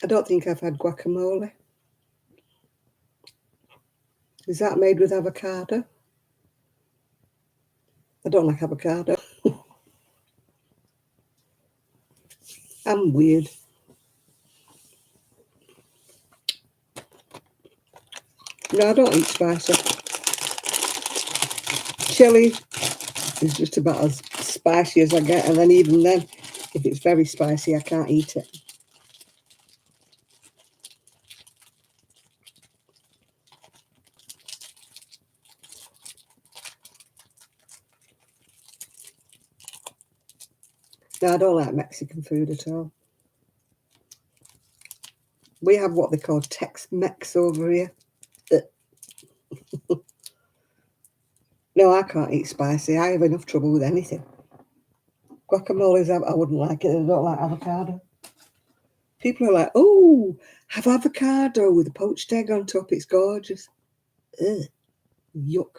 I don't think I've had guacamole. Is that made with avocado? I don't like avocado. I'm weird. No, I don't eat spicy. Chili is just about as spicy as I get, and then even then, if it's very spicy, I can't eat it. No, I don't like Mexican food at all. We have what they call Tex-Mex over here. No, I can't eat spicy. I have enough trouble with anything. Guacamole's, I wouldn't like it. I don't like avocado. People are like, oh, have avocado with a poached egg on top. It's gorgeous. Ugh, yuck.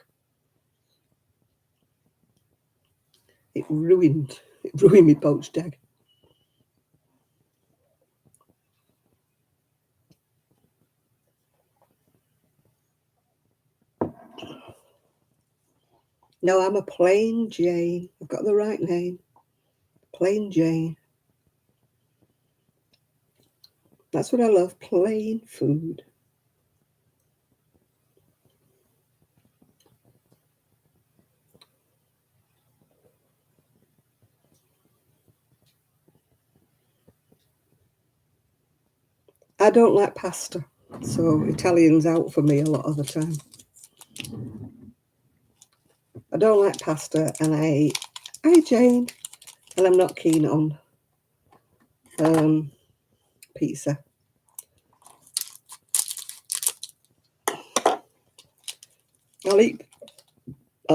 It ruined me poached egg. No, I'm a plain Jane. I've got the right name. Plain Jane. That's what I love, plain food. I don't like pasta, so Italian's out for me a lot of the time. I don't like pasta, and hi Jane, and I'm not keen on pizza. I'll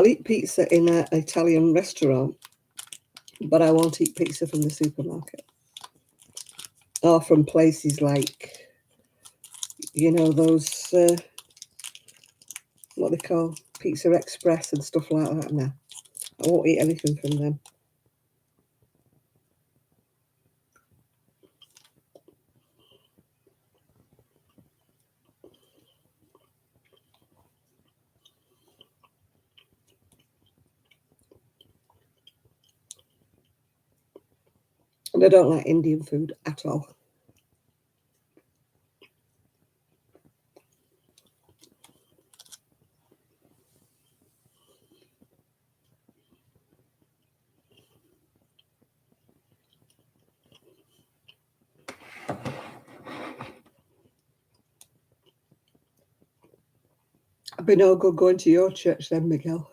eat pizza in an Italian restaurant, but I won't eat pizza from the supermarket or from places like, you know, those what they call Pizza Express and stuff like that. No, I won't eat anything from them. And I don't like Indian food at all. I've been all good going to your church then, Miguel.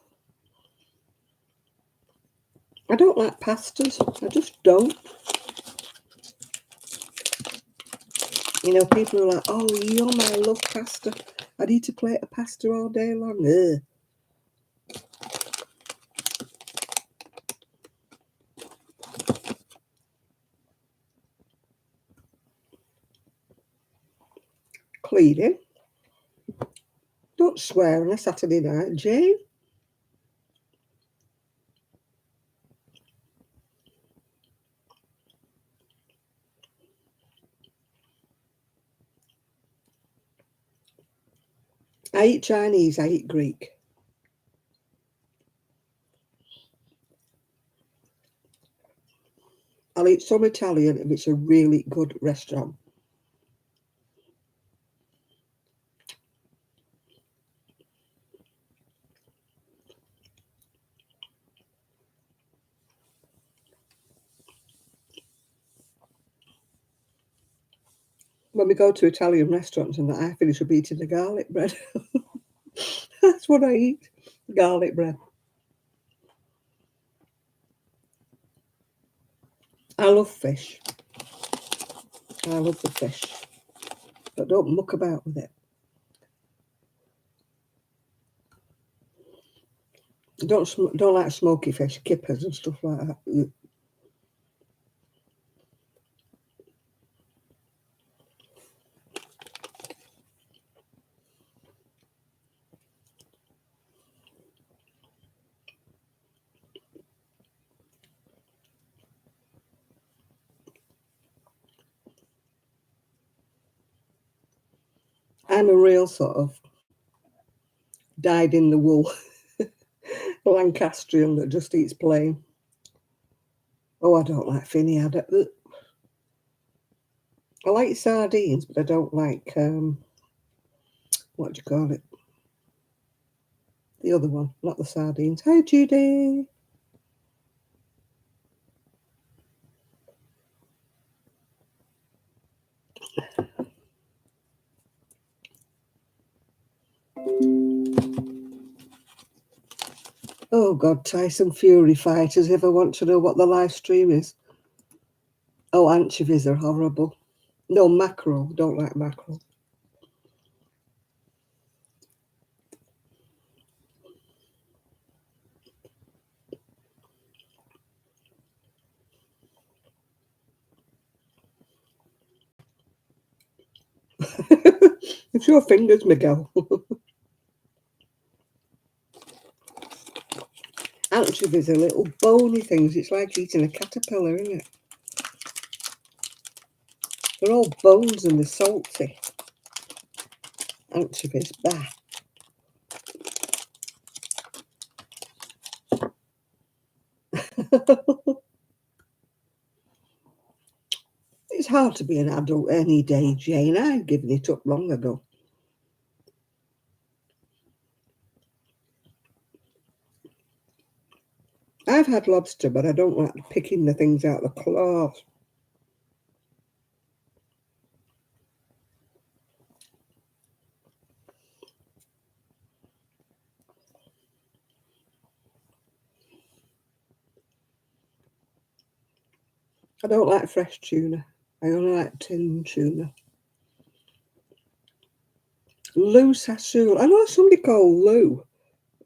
I don't like pastas. I just don't. You know, people are like, oh, yum, I love pasta. I'd eat a plate of pasta all day long. Ugh. Cleaning. Don't swear on a Saturday night, Jane. I eat Chinese, I eat Greek. I'll eat some Italian if it's a really good restaurant. When we go to Italian restaurants and that, I finish up eating the garlic bread. That's what I eat, garlic bread. I love fish. I love the fish. But don't muck about with it. Don't like smoky fish, kippers and stuff like that. I'm a real sort of dyed in the wool Lancastrian that just eats plain. Oh, I don't like finny. I like sardines, but I don't like what do you call it? The other one, not the sardines. Hi, Judy. Oh God, Tyson Fury fighters. If I want to know what the live stream is. Oh, anchovies are horrible. No, mackerel. Don't like mackerel. It's your fingers, Miguel. Anchovies are little bony things. It's like eating a caterpillar, isn't it? They're all bones and they're salty. Anchovies, bah. It's hard to be an adult any day, Jane. I've given it up long ago. I've had lobster, but I don't like picking the things out of the claws. I don't like fresh tuna. I only like tinned tuna. Lou Sassoon. I know somebody called Lou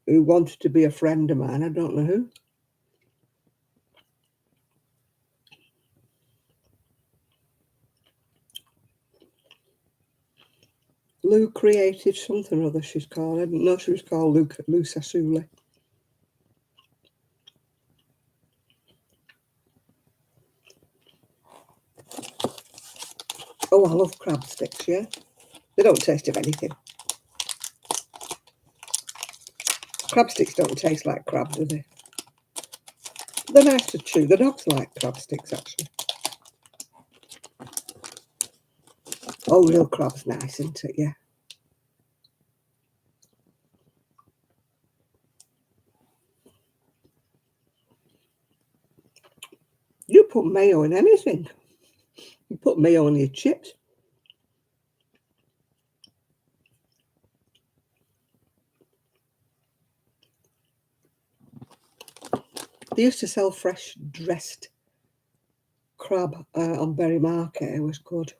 who wanted to be a friend of mine. I don't know who. Lou Creative something or other she's called. I didn't know she was called Lou Sassoon. Oh, I love crab sticks, yeah? They don't taste of anything. Crab sticks don't taste like crab, do they? They're nice to chew. The dogs like crab sticks, actually. Oh, real crab's nice, isn't it? Yeah. You put mayo in anything. You put mayo on your chips. They used to sell fresh dressed crab on Berry Market. It was good.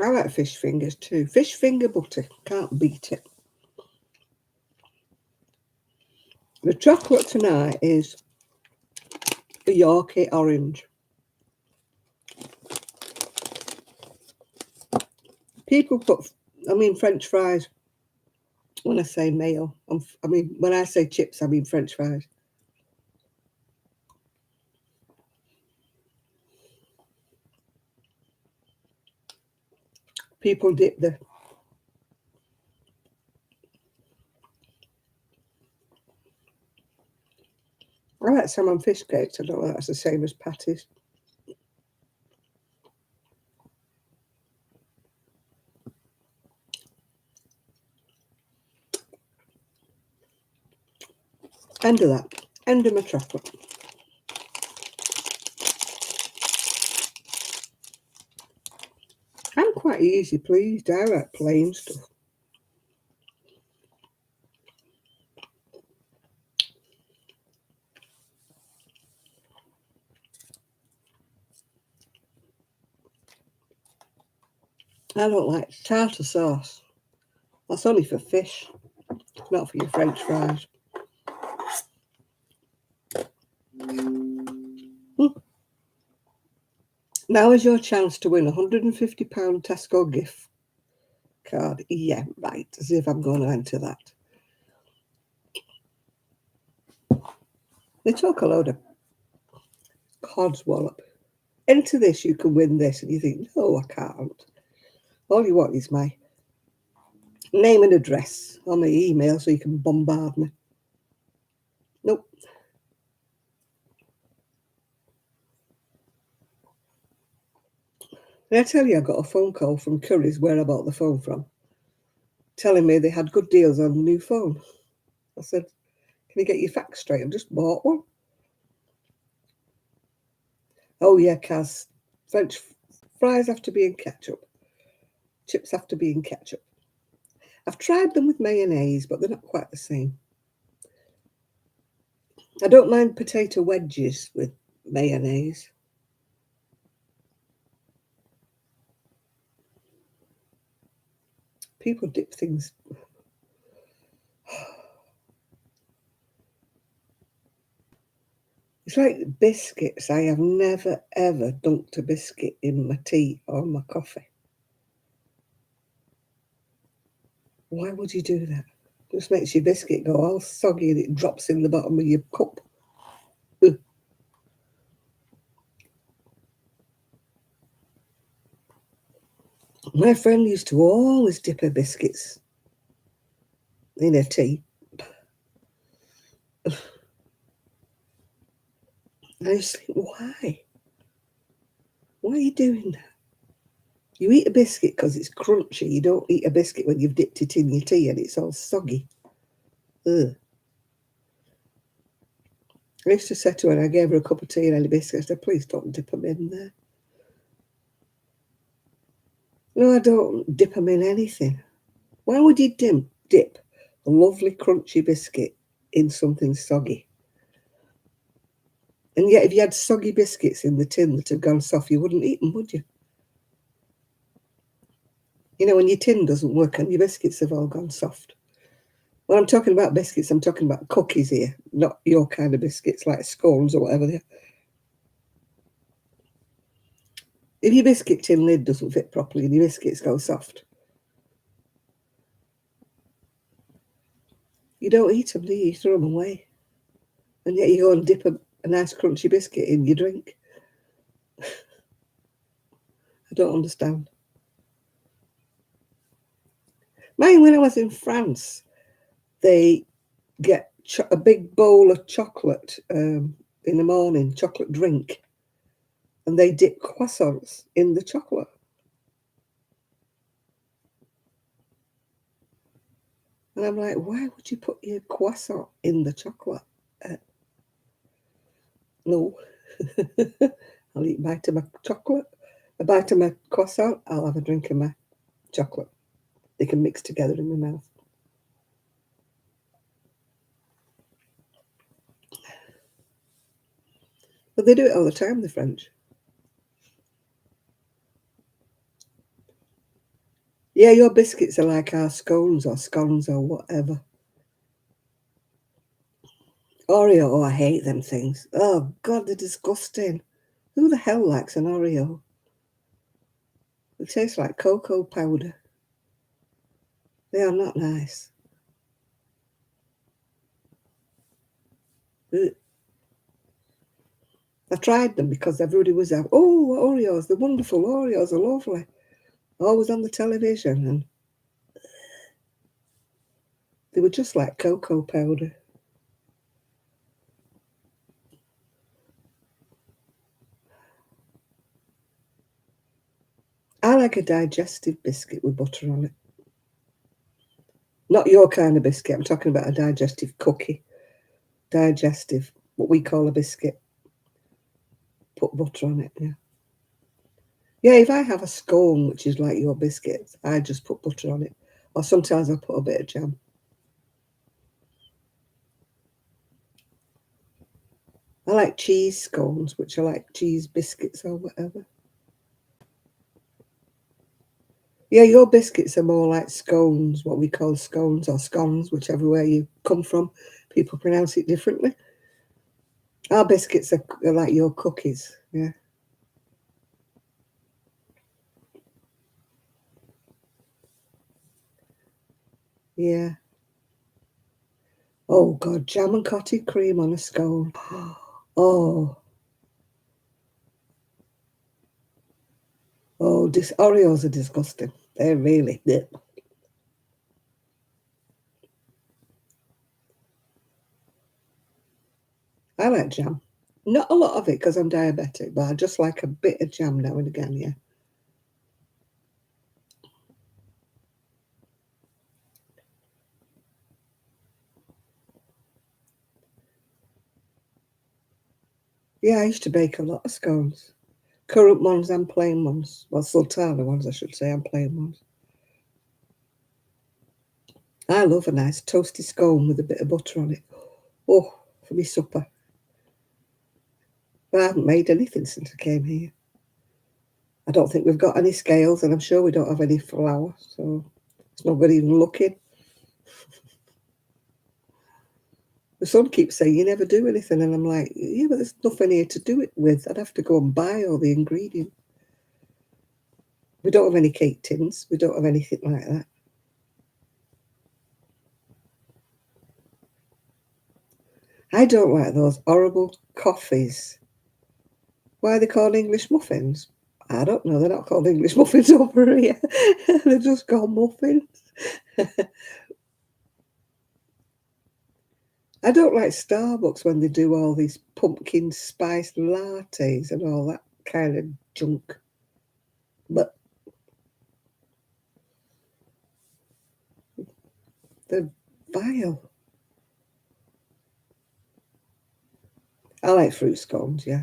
I like fish fingers too. Fish finger butter. Can't beat it. The chocolate tonight is a Yorkie orange. People put, French fries When I say mayo, I mean, when I say chips, I mean French fries. People dip the... I like salmon fish cakes. I don't know that's the same as patties. End of that. End of my chocolate. I'm quite easy pleased. I like plain stuff. I don't like tartar sauce. That's only for fish, not for your French fries. Now is your chance to win a £150 Tesco gift card. Yeah, right. As if I'm going to enter that. They talk a load of codswallop. Enter this, you can win this. And you think, no, I can't. All you want is my name and address on my email so you can bombard me. Nope. Did I tell you I got a phone call from Curry's, where I bought the phone from, telling me they had good deals on a new phone. I said, can you get your facts straight? I've just bought one. Oh, yeah, Kaz. French fries have to be in ketchup. Chips have to be in ketchup. I've tried them with mayonnaise, but they're not quite the same. I don't mind potato wedges with mayonnaise. People dip things. It's like biscuits. I have never, ever dunked a biscuit in my tea or my coffee. Why would you do that? It just makes your biscuit go all soggy and it drops in the bottom of your cup. Ugh. My friend used to always dip her biscuits in her tea. I just think, why? Why are you doing that? You eat a biscuit because it's crunchy. You don't eat a biscuit when you've dipped it in your tea and it's all soggy. Ugh. I used to say to her, I gave her a cup of tea and a biscuit. I said, please don't dip them in there. No, I don't dip them in anything. Why would you dip a lovely crunchy biscuit in something soggy? And yet, if you had soggy biscuits in the tin that had gone soft, you wouldn't eat them, would you? You know, when your tin doesn't work and your biscuits have all gone soft. When I'm talking about biscuits, I'm talking about cookies here, not your kind of biscuits like scones or whatever they are. If your biscuit tin lid doesn't fit properly and your biscuits go soft, you don't eat them, do you? You throw them away. And yet you go and dip a nice crunchy biscuit in your drink. I don't understand. Mine, when I was in France, they get a big bowl of chocolate in the morning, chocolate drink, and they dip croissants in the chocolate. And I'm like, why would you put your croissant in the chocolate? No. I'll eat a bite of my chocolate, a bite of my croissant, I'll have a drink of my chocolate. They can mix together in my mouth. But they do it all the time, the French. Yeah, your biscuits are like our scones or whatever. Oreo, oh, I hate them things. Oh, God, they're disgusting. Who the hell likes an Oreo? It tastes like cocoa powder. They are not nice. Ugh. I tried them because everybody was out. Oh, Oreos, the wonderful Oreos are lovely. Always on the television, and they were just like cocoa powder. I like a digestive biscuit with butter on it. Not your kind of biscuit. I'm talking about a digestive cookie. Digestive, what we call a biscuit. Put butter on it, yeah. Yeah, if I have a scone, which is like your biscuits, I just put butter on it. Or sometimes I put a bit of jam. I like cheese scones, which are like cheese biscuits or whatever. Yeah, your biscuits are more like scones, what we call scones or scones, whichever way you come from. People pronounce it differently. Our biscuits are like your cookies, yeah. Yeah. Oh, God, jam and cottage cream on a scone. Oh, Oreos are disgusting. They're really, bleh. I like jam. Not a lot of it because I'm diabetic, but I just like a bit of jam now and again, yeah. Yeah, I used to bake a lot of scones. Currant ones and plain ones. Well, sultana ones, I should say, and plain ones. I love a nice toasty scone with a bit of butter on it. Oh, for me supper. But I haven't made anything since I came here. I don't think we've got any scales, and I'm sure we don't have any flour, so it's not good even looking. The son keeps saying, you never do anything, and I'm like, yeah, but there's nothing here to do it with. I'd have to go and buy all the ingredients. We don't have any cake tins. We don't have anything like that. I don't like those horrible coffees. Why are they called English muffins? I don't know. They're not called English muffins over here. They're just called muffins. I don't like Starbucks when they do all these pumpkin spice lattes and all that kind of junk. But they're vile. I like fruit scones, yeah.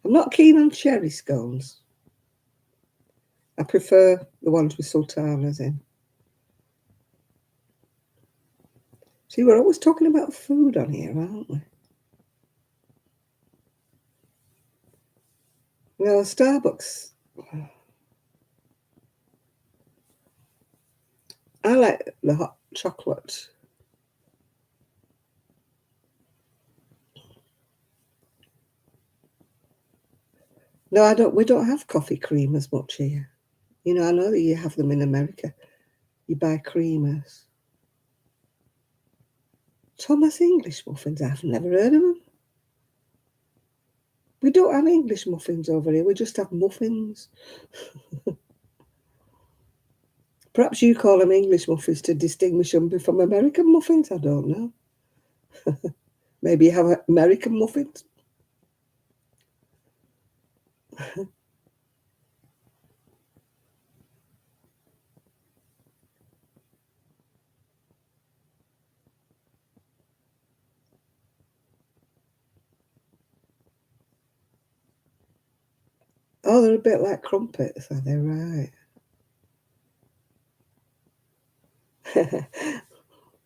I'm not keen on cherry scones. I prefer the ones with sultanas in. See, we're always talking about food on here, aren't we? No, Starbucks. I like the hot chocolate. No, I don't. We don't have coffee cream as much here. You know, I know that you have them in America. You buy creamers. Thomas English muffins. I've never heard of them. We don't have English muffins over here. We just have muffins. Perhaps you call them English muffins to distinguish them from American muffins. I don't know. Maybe you have American muffins. Oh, they're a bit like crumpets, are they? Right.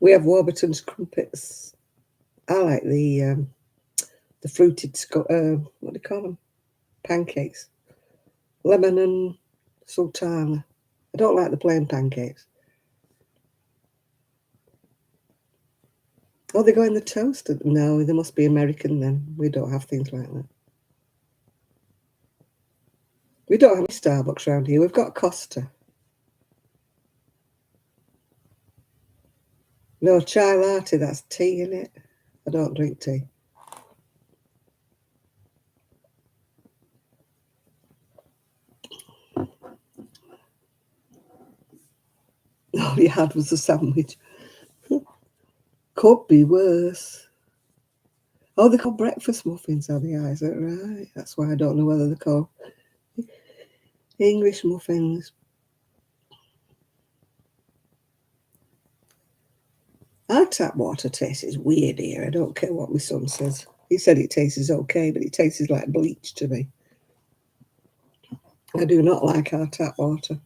We have Warburton's crumpets. I like the fruited what do you call them? Pancakes. Lemon and sultana. I don't like the plain pancakes. Oh, they go in the toaster. No, they must be American then. We don't have things like that. We don't have any Starbucks around here. We've got Costa. No, chai latte, that's tea in it. I don't drink tea. all you had was a sandwich. Could be worse. Oh, they're called breakfast muffins, are they? Is that right? That's why I don't know whether they're called English muffins. Our tap water tastes weird here. I don't care what my son says. He said it tastes okay, but it tastes like bleach to me. I do not like our tap water.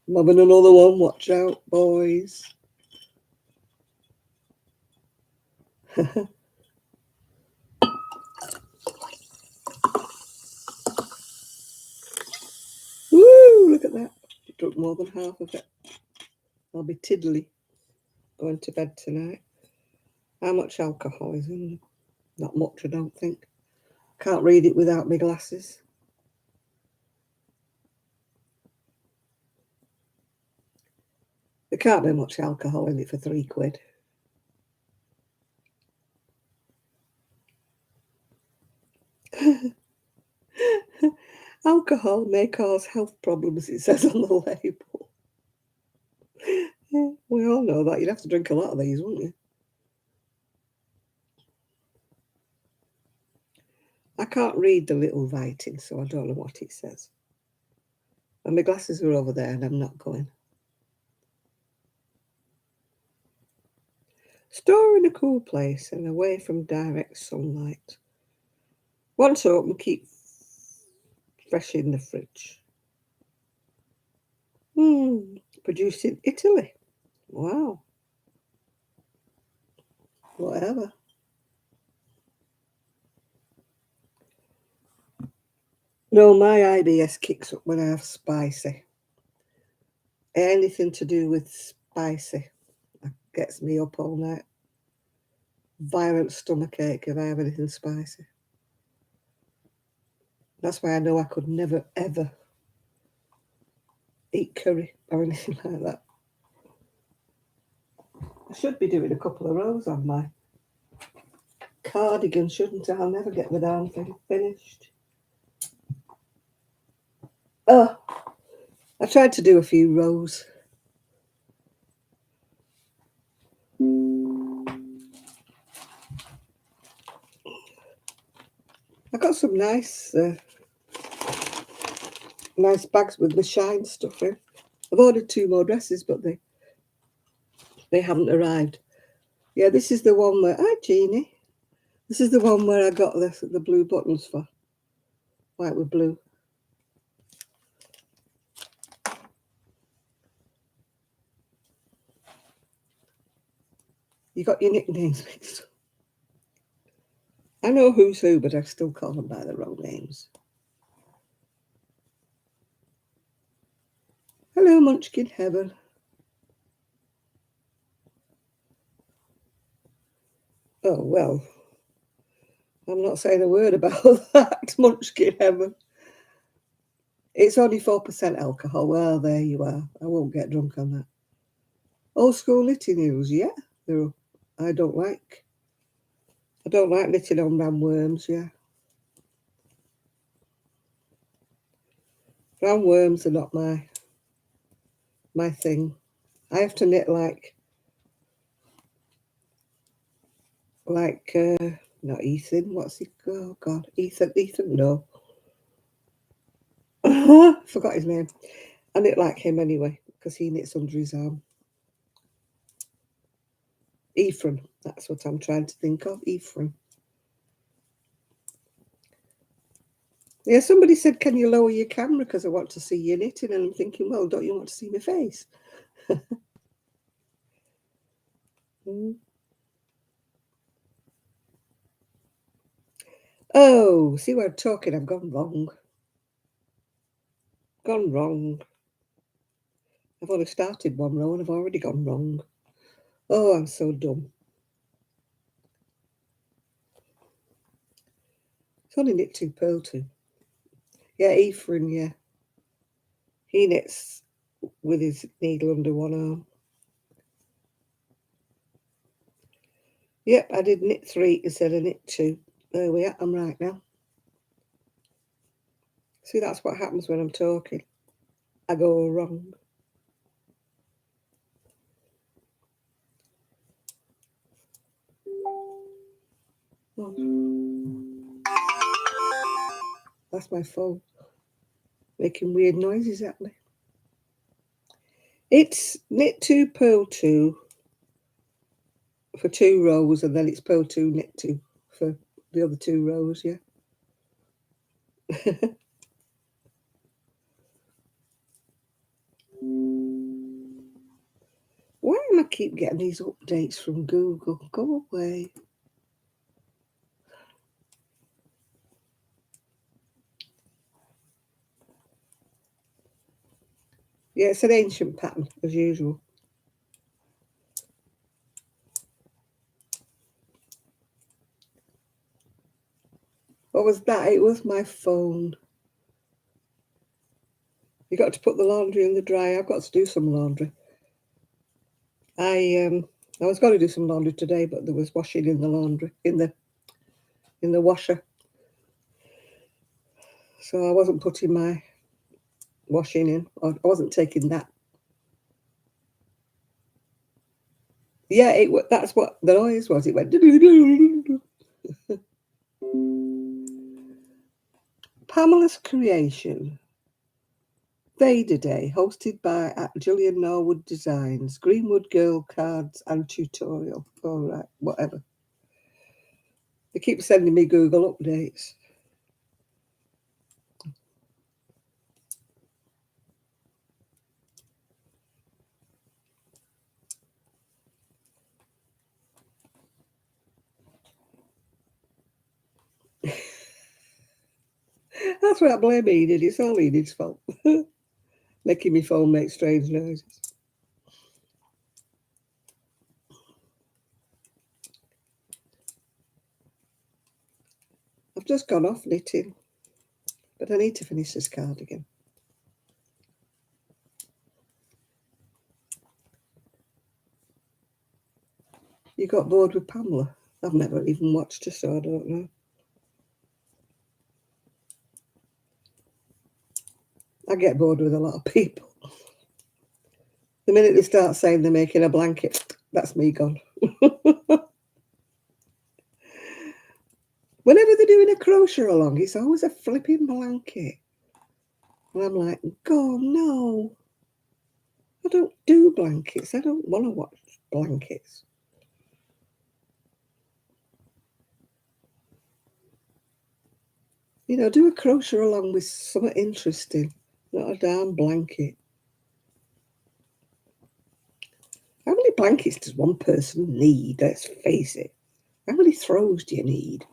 I'm having another one. Watch out, boys. Woo! Look at that. I drunk more than half of it. I'll be tiddly going to bed tonight. How much alcohol is in? Not much, I don't think. Can't read it without my glasses. There can't be much alcohol in it for £3. Alcohol may cause health problems, it says on the label. We all know that. You'd have to drink a lot of these, wouldn't you? I can't read the little writing, so I don't know what it says. And my glasses are over there and I'm not going. Store in a cool place and away from direct sunlight. Once open, keep fresh in the fridge. Produced in Italy. Wow. Whatever. No, my IBS kicks up when I have spicy. Anything to do with spicy gets me up all night. Violent stomachache if I have anything spicy. That's why I know I could never, ever eat curry or anything like that. I should be doing a couple of rows on my cardigan, shouldn't I? I'll never get the darn thing finished. Oh, I tried to do a few rows. I got some nice bags with the shine stuff in. I've ordered 2 more dresses, but they haven't arrived. Yeah, this is the one where... Hi, Jeannie. This is the one where I got the blue buttons for. White with blue. You got your nicknames mixed up. I know who's who, but I still call them by the wrong names. Hello, Munchkin Heaven. Oh, well, I'm not saying a word about that, Munchkin Heaven. It's only 4% alcohol. Well, there you are. I won't get drunk on that. Old school knitting news, yeah. I don't like knitting on roundworms, yeah. Roundworms are not my thing. I have to knit like not Ethan. What's he? Oh God, Ethan. No, forgot his name. I knit like him anyway because he knits under his arm. Ephraim. That's what I'm trying to think of. Ephraim. Yeah, somebody said, "Can you lower your camera because I want to see you knitting?" And I'm thinking, well, don't you want to see my face? Oh, see where I'm talking? I've gone wrong. I've only started one row and I've already gone wrong. Oh, I'm so dumb. It's only knit 2 purl too. Yeah, Ephraim, yeah. He knits with his needle under one arm. Yep, I did knit 3 instead of knit 2. There we are, I'm right now. See, that's what happens when I'm talking. I go wrong. on. That's my phone making weird noises at me. It's knit 2, purl 2 for 2 rows, and then it's purl 2, knit 2 for the other 2 rows, yeah. Why do I keep getting these updates from Google? Go away. Yeah, it's an ancient pattern, as usual. What was that? It was my phone. You got to put the laundry in the dryer. I've got to do some laundry. I was going to do some laundry today, but there was washing in the laundry in the washer, so I wasn't putting my washing in. I wasn't taking that. Yeah, that's what the noise was. It went. Pamela's Creation. Vader Day, hosted by Gillian Norwood Designs, Greenwood Girl Cards and Tutorial. All right, whatever. They keep sending me Google updates. That's what I blame Enid. It's all Enid's fault. Making my phone make strange noises. I've just gone off knitting, but I need to finish this cardigan. You got bored with Pamela? I've never even watched her, so I don't know. I get bored with a lot of people. The minute they start saying they're making a blanket, that's me gone. Whenever they're doing a crochet along, it's always a flipping blanket. And I'm like, God, no. I don't do blankets. I don't want to watch blankets. You know, do a crochet along with something interesting, not a damn blanket. How many blankets does one person need? Let's face it. How many throws do you need?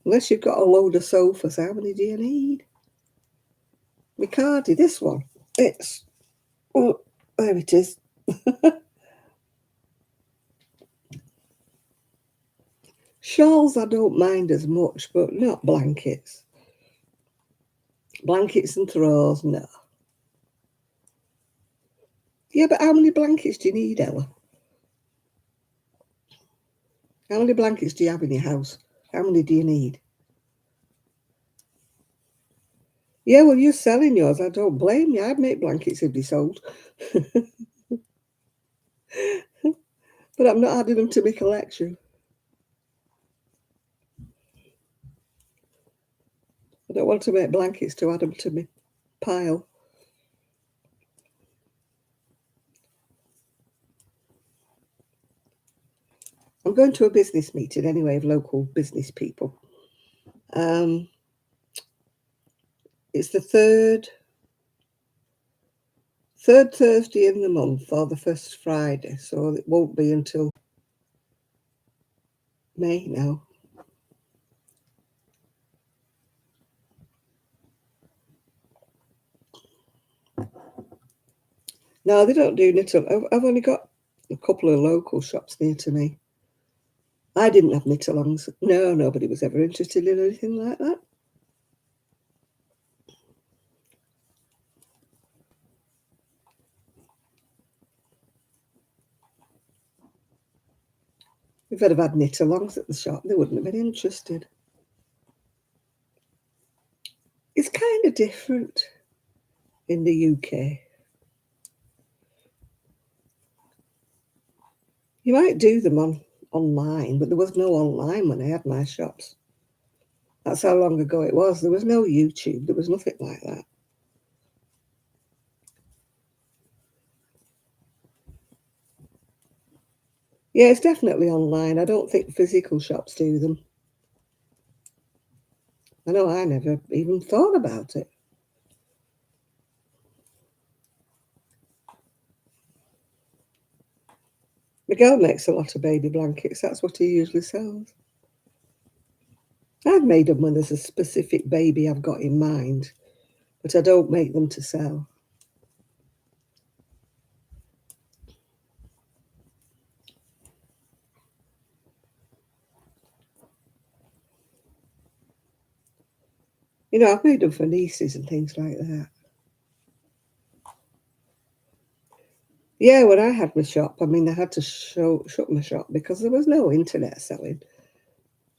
Unless you've got a load of sofas, how many do you need? My cardi, this one, it's, oh, there it is. Shawls I don't mind as much, but not blankets. Blankets and throws, no. Yeah, but how many blankets do you need, Ella? How many blankets do you have in your house? How many do you need? Yeah, well, you're selling yours. I don't blame you. I'd make blankets if they sold. But I'm not adding them to my collection. I don't want to make blankets to add them to my pile. I'm going to a business meeting anyway of local business people. It's the third Thursday in the month or the first Friday, so it won't be until May now. No, they don't do knit. I've only got a couple of local shops near to me. I didn't have knit-alongs. No, nobody was ever interested in anything like that. If I'd have had knit-alongs at the shop, they wouldn't have been interested. It's kind of different in the UK. You might do them online, but there was no online when I had my shops. That's how long ago it was. There was no YouTube. There was nothing like that. Yeah, it's definitely online. I don't think physical shops do them. I know I never even thought about it. Miguel makes a lot of baby blankets. That's what he usually sells. I've made them when there's a specific baby I've got in mind, but I don't make them to sell. You know, I've made them for nieces and things like that. Yeah, when I had my shop, I mean, I had to shut my shop because there was no internet selling.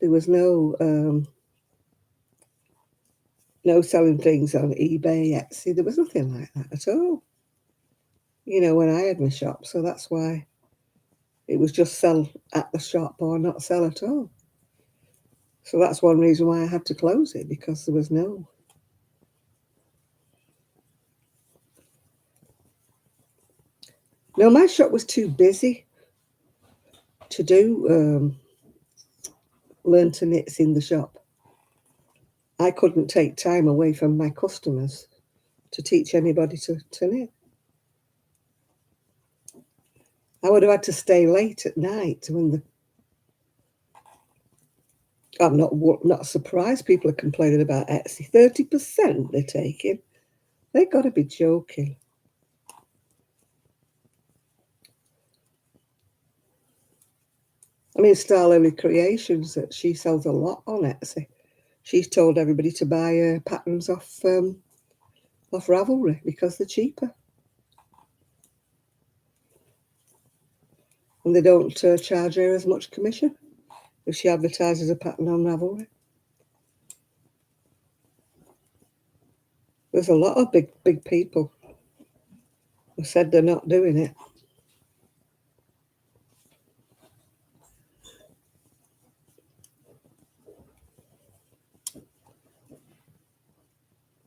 There was no selling things on eBay, Etsy. There was nothing like that at all. You know, when I had my shop, so that's why it was just sell at the shop or not sell at all. So that's one reason why I had to close it because there was no. No, my shop was too busy to do learn to knits in the shop. I couldn't take time away from my customers to teach anybody to knit. I would have had to stay late at night when the. I'm not surprised people are complaining about Etsy. 30% they're taking. They've got to be joking. I mean, Star Lily Creations, that she sells a lot on Etsy. She's told everybody to buy patterns off Ravelry because they're cheaper. And they don't charge her as much commission if she advertises a pattern on Ravelry. There's a lot of big people who said they're not doing it.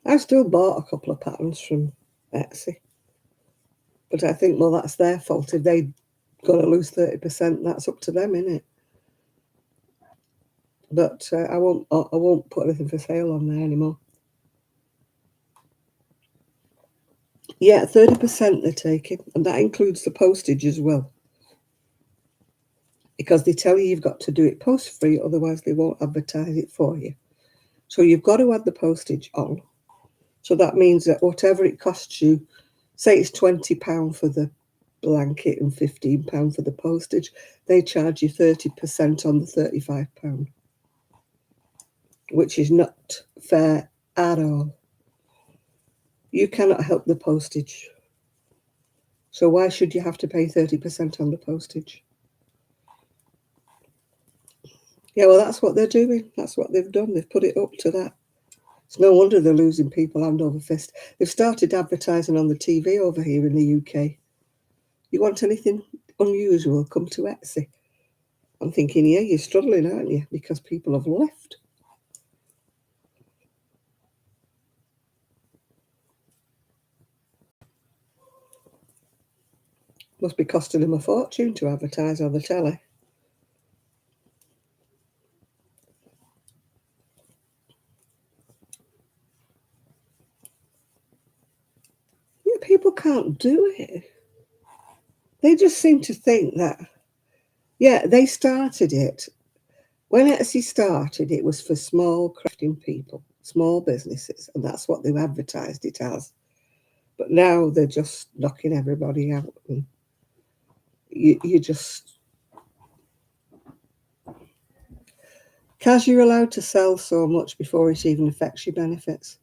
I still bought a couple of patterns from Etsy. But I think, well, that's their fault. If they've got to lose 30%, that's up to them, isn't it? But I won't put anything for sale on there anymore. Yeah, 30% they're taking, and that includes the postage as well. Because they tell you you've got to do it post-free, otherwise they won't advertise it for you. So you've got to add the postage on. So that means that whatever it costs you, say it's £20 for the blanket and £15 for the postage, they charge you 30% on the £35, which is not fair at all. You cannot help the postage. So why should you have to pay 30% on the postage? Yeah, well, that's what they're doing. That's what they've done. They've put it up to that. It's no wonder they're losing people hand over fist. They've started advertising on the TV over here in the UK. You want anything unusual, come to Etsy. I'm thinking, yeah, you're struggling, aren't you? Because people have left. Must be costing them a fortune to advertise on the telly. Yeah, people can't do it. They just seem to think that, yeah, they started it. When Etsy started, it was for small crafting people, small businesses, and that's what they've advertised it as. But now they're just knocking everybody out. And you just, because you're allowed to sell so much before it even affects your benefits.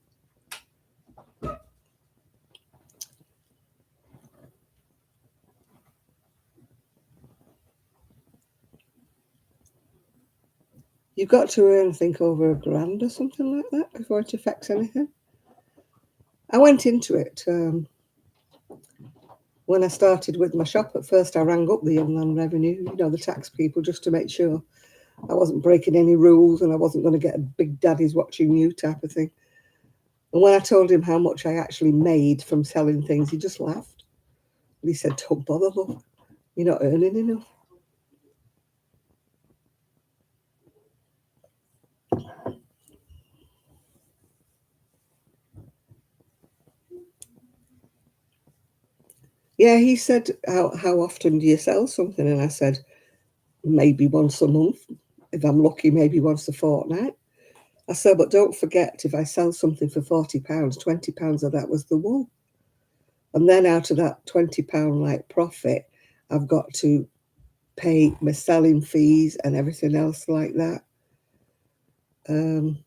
You've got to earn, I think, over £1,000 or something like that before it affects anything. I went into it When I started with my shop, at first I rang up the Inland Revenue, you know, the tax people, just to make sure I wasn't breaking any rules and I wasn't going to get a big daddy's watching you type of thing. And when I told him how much I actually made from selling things, he just laughed. And he said, "Don't bother, love. You're not earning enough." Yeah, he said, how often do you sell something? And I said, maybe once a month. If I'm lucky, maybe once a fortnight. I said, but don't forget, if I sell something for £40, £20 of that was the wool. And then out of that £20 like profit, I've got to pay my selling fees and everything else like that. And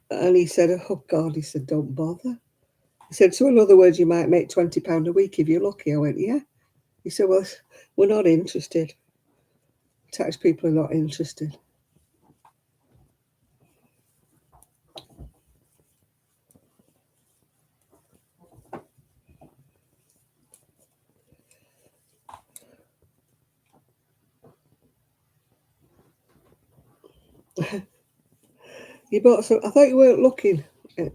he said, oh God, he said, don't bother. He said, so in other words, you might make £20 a week if you're lucky. I went, yeah. He said, well, we're not interested. Tax people are not interested. You bought some, I thought you weren't looking at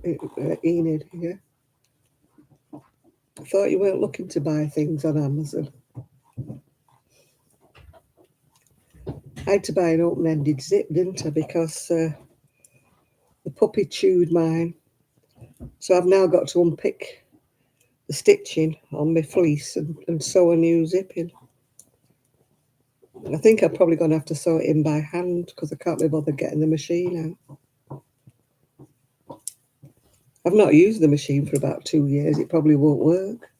Enid, yeah? I thought you weren't looking to buy things on Amazon. I had to buy an open-ended zip, didn't I? Because the puppy chewed mine. So I've now got to unpick the stitching on my fleece and sew a new zip in. I think I'm probably going to have to sew it in by hand because I can't be bothered getting the machine out. I've not used the machine for about 2 years. It probably won't work.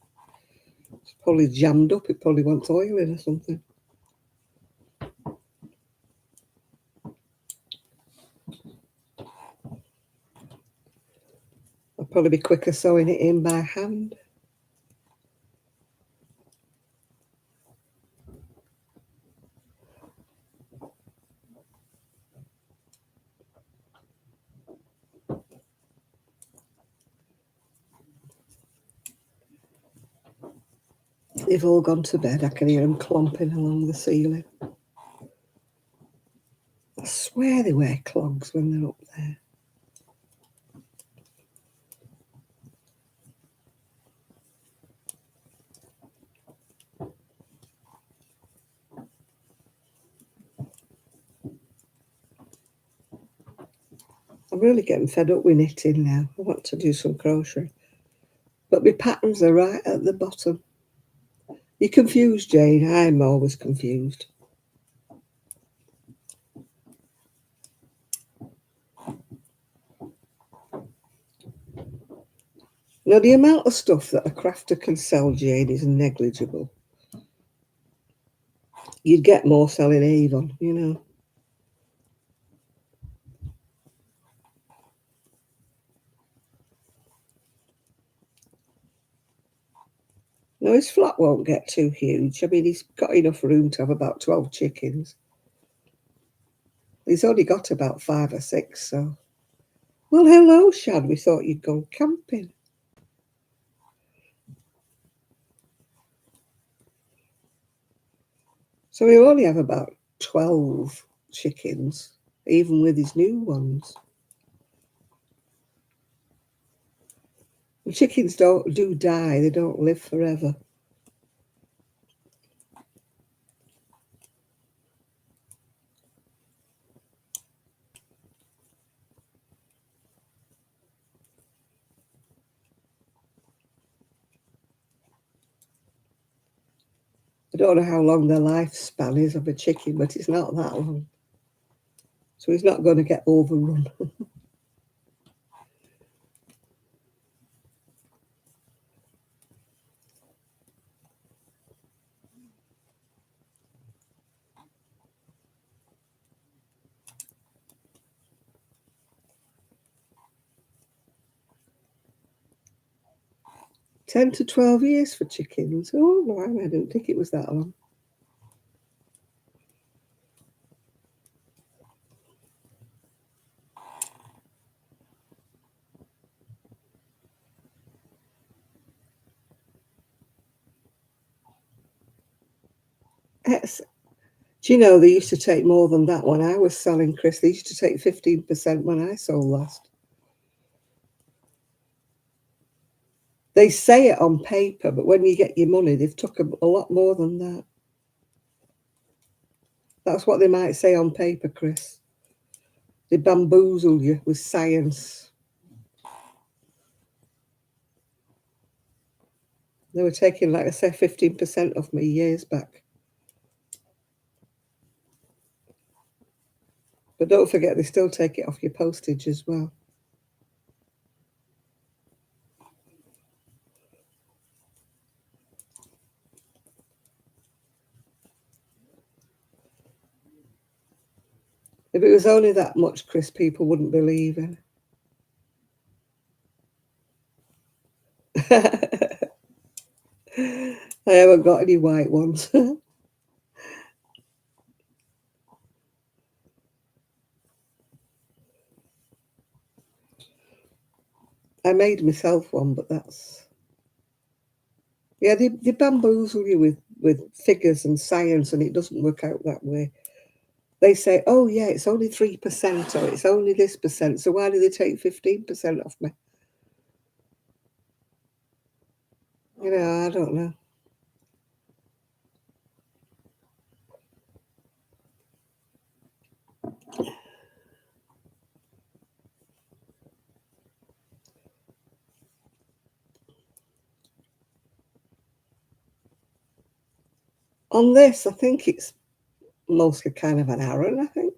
It's probably jammed up. It probably wants oil in or something. I'll probably be quicker sewing it in by hand. They've all gone to bed. I can hear them clomping along the ceiling. I swear they wear clogs when they're up there. I'm really getting fed up with knitting now. I want to do some crochet. But my patterns are right at the bottom. You're confused, Jane. I'm always confused. Now, the amount of stuff that a crafter can sell, Jane, is negligible. You'd get more selling Avon, you know. No, his flat won't get too huge. I mean, he's got enough room to have about 12 chickens. He's only got about 5 or 6, so... Well, hello, Shad. We thought you'd gone camping. So he'll only have about 12 chickens, even with his new ones. The chickens do die. They don't live forever. I don't know how long the lifespan is of a chicken, but it's not that long. So he's not going to get overrun. $10 to $12 for chickens. Oh, no, I didn't think it was that long. It's, do you know, they used to take more than that when I was selling, Chris. They used to take 15% when I sold last. They say it on paper, but when you get your money, they've took a lot more than that. That's what they might say on paper, Chris. They bamboozle you with science. They were taking, like I said, 15% off me years back. But don't forget, they still take it off your postage as well. If it was only that much, Chris, people wouldn't believe it. I haven't got any white ones. I made myself one, but that's... Yeah, they bamboozle you with figures and science, and it doesn't work out that way. They say, oh, yeah, it's only 3% or it's only this percent, so why do they take 15% off me? You know, I don't know. On this, I think it's mostly kind of an Aran, I think.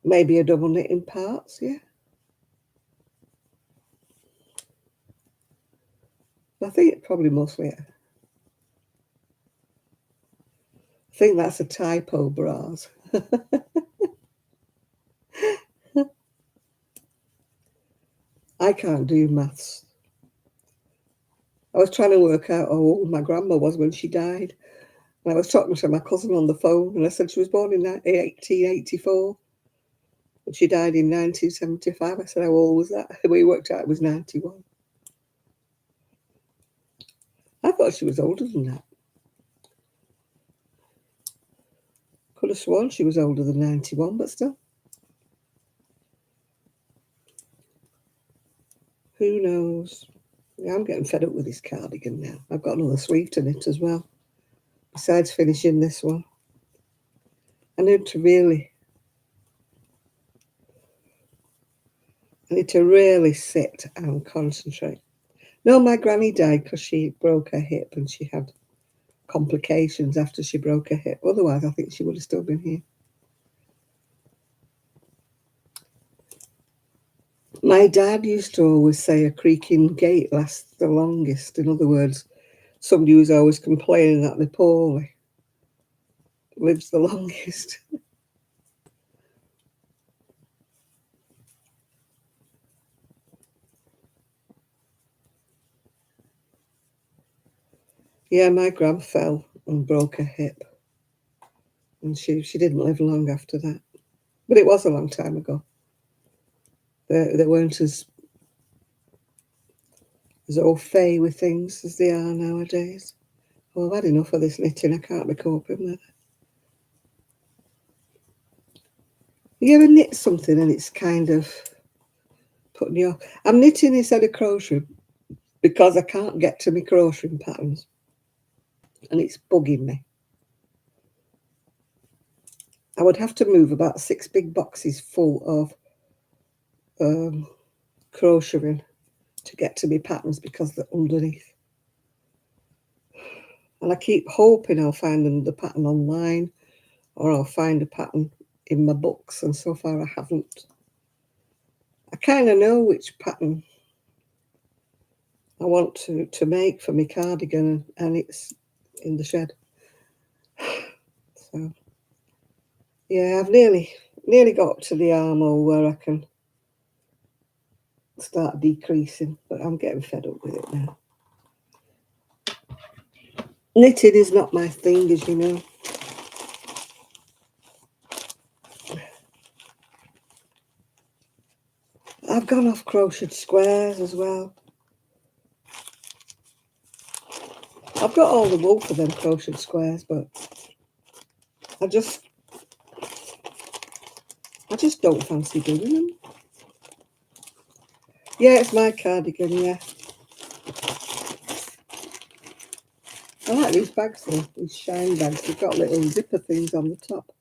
Maybe a double knit in parts, yeah. I think it's probably mostly... I think that's a typo, bras. I can't do maths. I was trying to work out how old my grandma was when she died. And I was talking to my cousin on the phone, and I said she was born in 1884. But she died in 1975. I said, how old was that? We worked out it was 91. I thought she was older than that. Could have sworn she was older than 91, but still. Who knows? Yeah, I'm getting fed up with this cardigan now. I've got another sleeve to knit as well, besides finishing this one. I need to really sit and concentrate. No, my granny died because she broke her hip and she had complications after she broke her hip. Otherwise, I think she would have still been here. My dad used to always say a creaking gate lasts the longest. In other words, somebody who's always complaining that they're poorly lives the longest. Yeah, my gran fell and broke her hip. And she didn't live long after that. But it was a long time ago. They weren't as au fait with things as they are nowadays. Well, I've had enough of this knitting. I can't be coping with it. You ever knit something and it's kind of putting you off? I'm knitting instead of crochet because I can't get to my crocheting patterns. And it's bugging me. I would have to move about 6 big boxes full of crocheting to get to my patterns because they're underneath. And I keep hoping I'll find another pattern online or I'll find a pattern in my books, and so far I haven't. I kind of know which pattern I want to make for my cardigan, and it's in the shed. So, yeah, I've nearly got up to the armhole where I can start decreasing, but I'm getting fed up with it now. Knitting is not my thing, as you know. I've gone off crocheted squares as well. I've got all the wool for them crochet squares, but I just don't fancy doing them. Yeah, it's my cardigan, yeah. I like these bags though, these shine bags. They've got little zipper things on the top.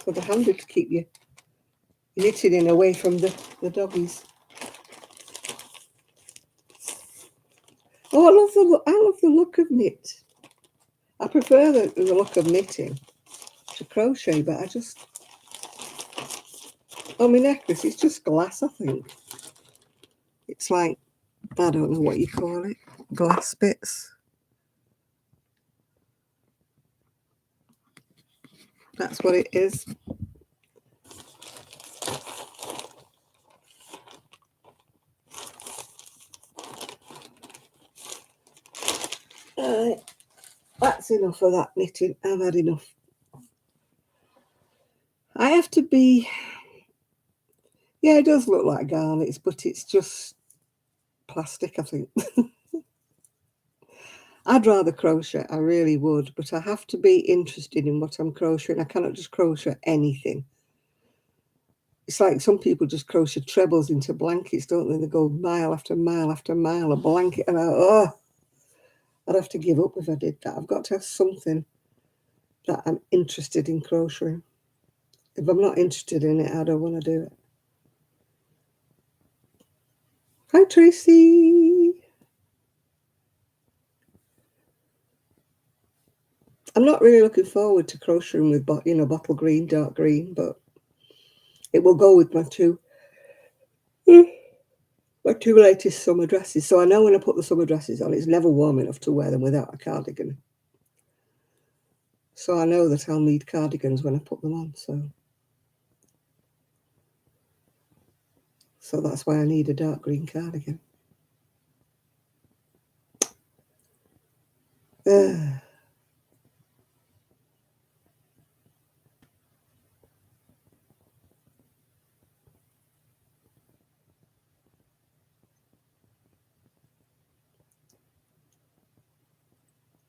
So they're handy to keep you knitting in away from the doggies. Oh, I love the look of knit. I prefer the look of knitting to crochet, but I just... Oh, my necklace, it's just glass, I think. It's like, I don't know what you call it, glass bits. That's what it is. That's enough of that knitting. I've had enough. I have to be... Yeah, it does look like garnets, but it's just plastic, I think. I'd rather crochet, I really would, but I have to be interested in what I'm crocheting. I cannot just crochet anything. It's like some people just crochet trebles into blankets, don't they? They go mile after mile after mile, a blanket, and I'd have to give up if I did that. I've got to have something that I'm interested in crocheting. If I'm not interested in it, I don't want to do it. Hi, Tracy. I'm not really looking forward to crocheting with, bottle green, dark green, but it will go with my two latest summer dresses. So I know when I put the summer dresses on, it's never warm enough to wear them without a cardigan. So I know that I'll need cardigans when I put them on. So that's why I need a dark green cardigan.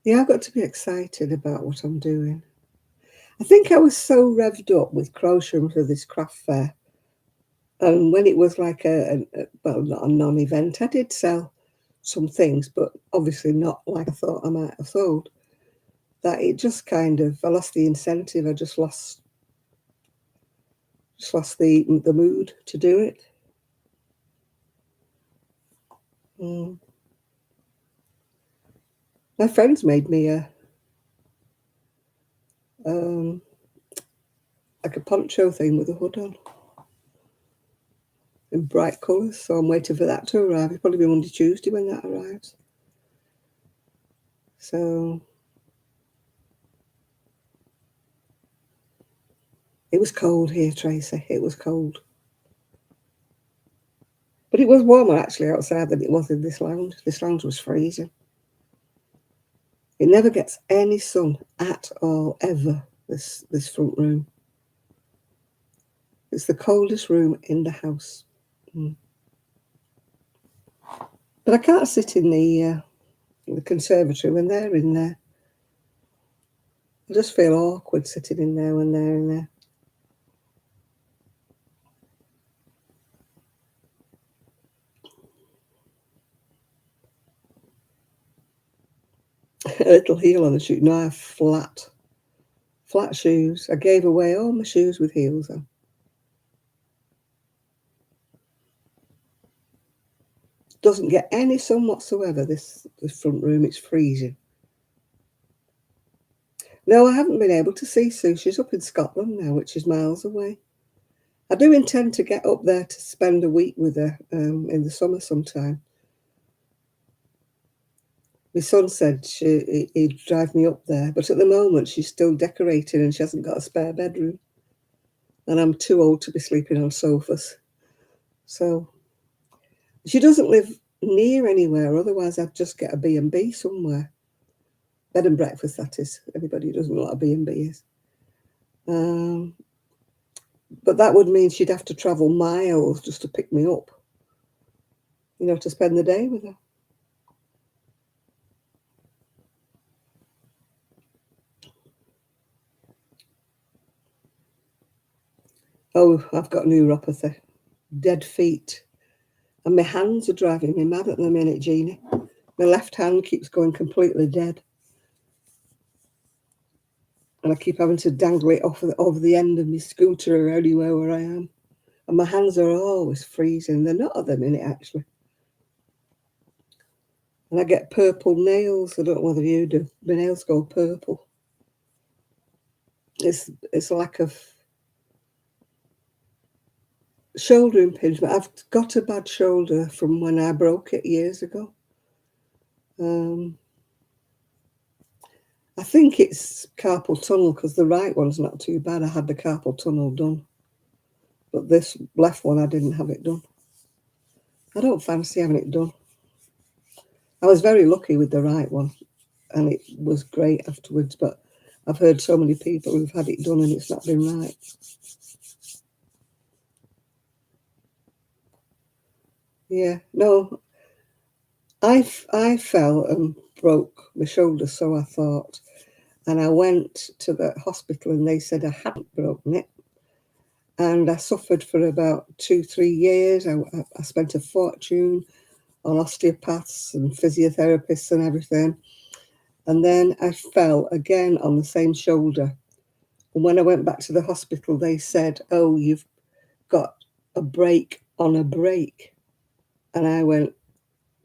Yeah, I've got to be excited about what I'm doing. I think I was so revved up with crocheting for this craft fair. And when it was like well, not a non-event, I did sell some things, but obviously not like I thought I might have sold. That it just kind of, I lost the incentive. I just lost the mood to do it. My friends made me like a poncho thing with a hood on in bright colours. So I'm waiting for that to arrive. It'll probably be Monday, Tuesday when that arrives. So it was cold here, Tracy. It was cold. But it was warmer actually outside than it was in this lounge. This lounge was freezing. It never gets any sun at all, ever, this front room. It's the coldest room in the house. But I can't sit in the conservatory when they're in there. I just feel awkward sitting in there when they're in there. A little heel on the shoe. No, I have flat shoes. I gave away all my shoes with heels on. Doesn't get any sun whatsoever, this front room. It's freezing. No, I haven't been able to see Sue. She's up in Scotland now, which is miles away. I do intend to get up there to spend a week with her in the summer sometime. My son said he'd drive me up there, but at the moment she's still decorating and she hasn't got a spare bedroom. And I'm too old to be sleeping on sofas. So she doesn't live near anywhere, otherwise I'd just get a B&B somewhere. Bed and breakfast, that is. Anybody who doesn't know what a B&B is. But that would mean she'd have to travel miles just to pick me up, to spend the day with her. Oh, I've got neuropathy. Dead feet. And my hands are driving me mad at the minute, Jeannie. My left hand keeps going completely dead. And I keep having to dangle it off over the end of my scooter or anywhere where I am. And my hands are always freezing. They're not at the minute, actually. And I get purple nails. I don't know whether you do. My nails go purple. It's a lack of shoulder impingement. I've got a bad shoulder from when I broke it years ago. I think it's carpal tunnel because the right one's not too bad. I had the carpal tunnel done. But this left one, I didn't have it done. I don't fancy having it done. I was very lucky with the right one, and it was great afterwards, but I've heard so many people who've had it done and it's not been right. Yeah, no, I fell and broke my shoulder, so I thought. And I went to the hospital and they said I hadn't broken it. And I suffered for about 2-3 years. I spent a fortune on osteopaths and physiotherapists and everything. And then I fell again on the same shoulder. And when I went back to the hospital, they said, oh, you've got a break on a break. And I went,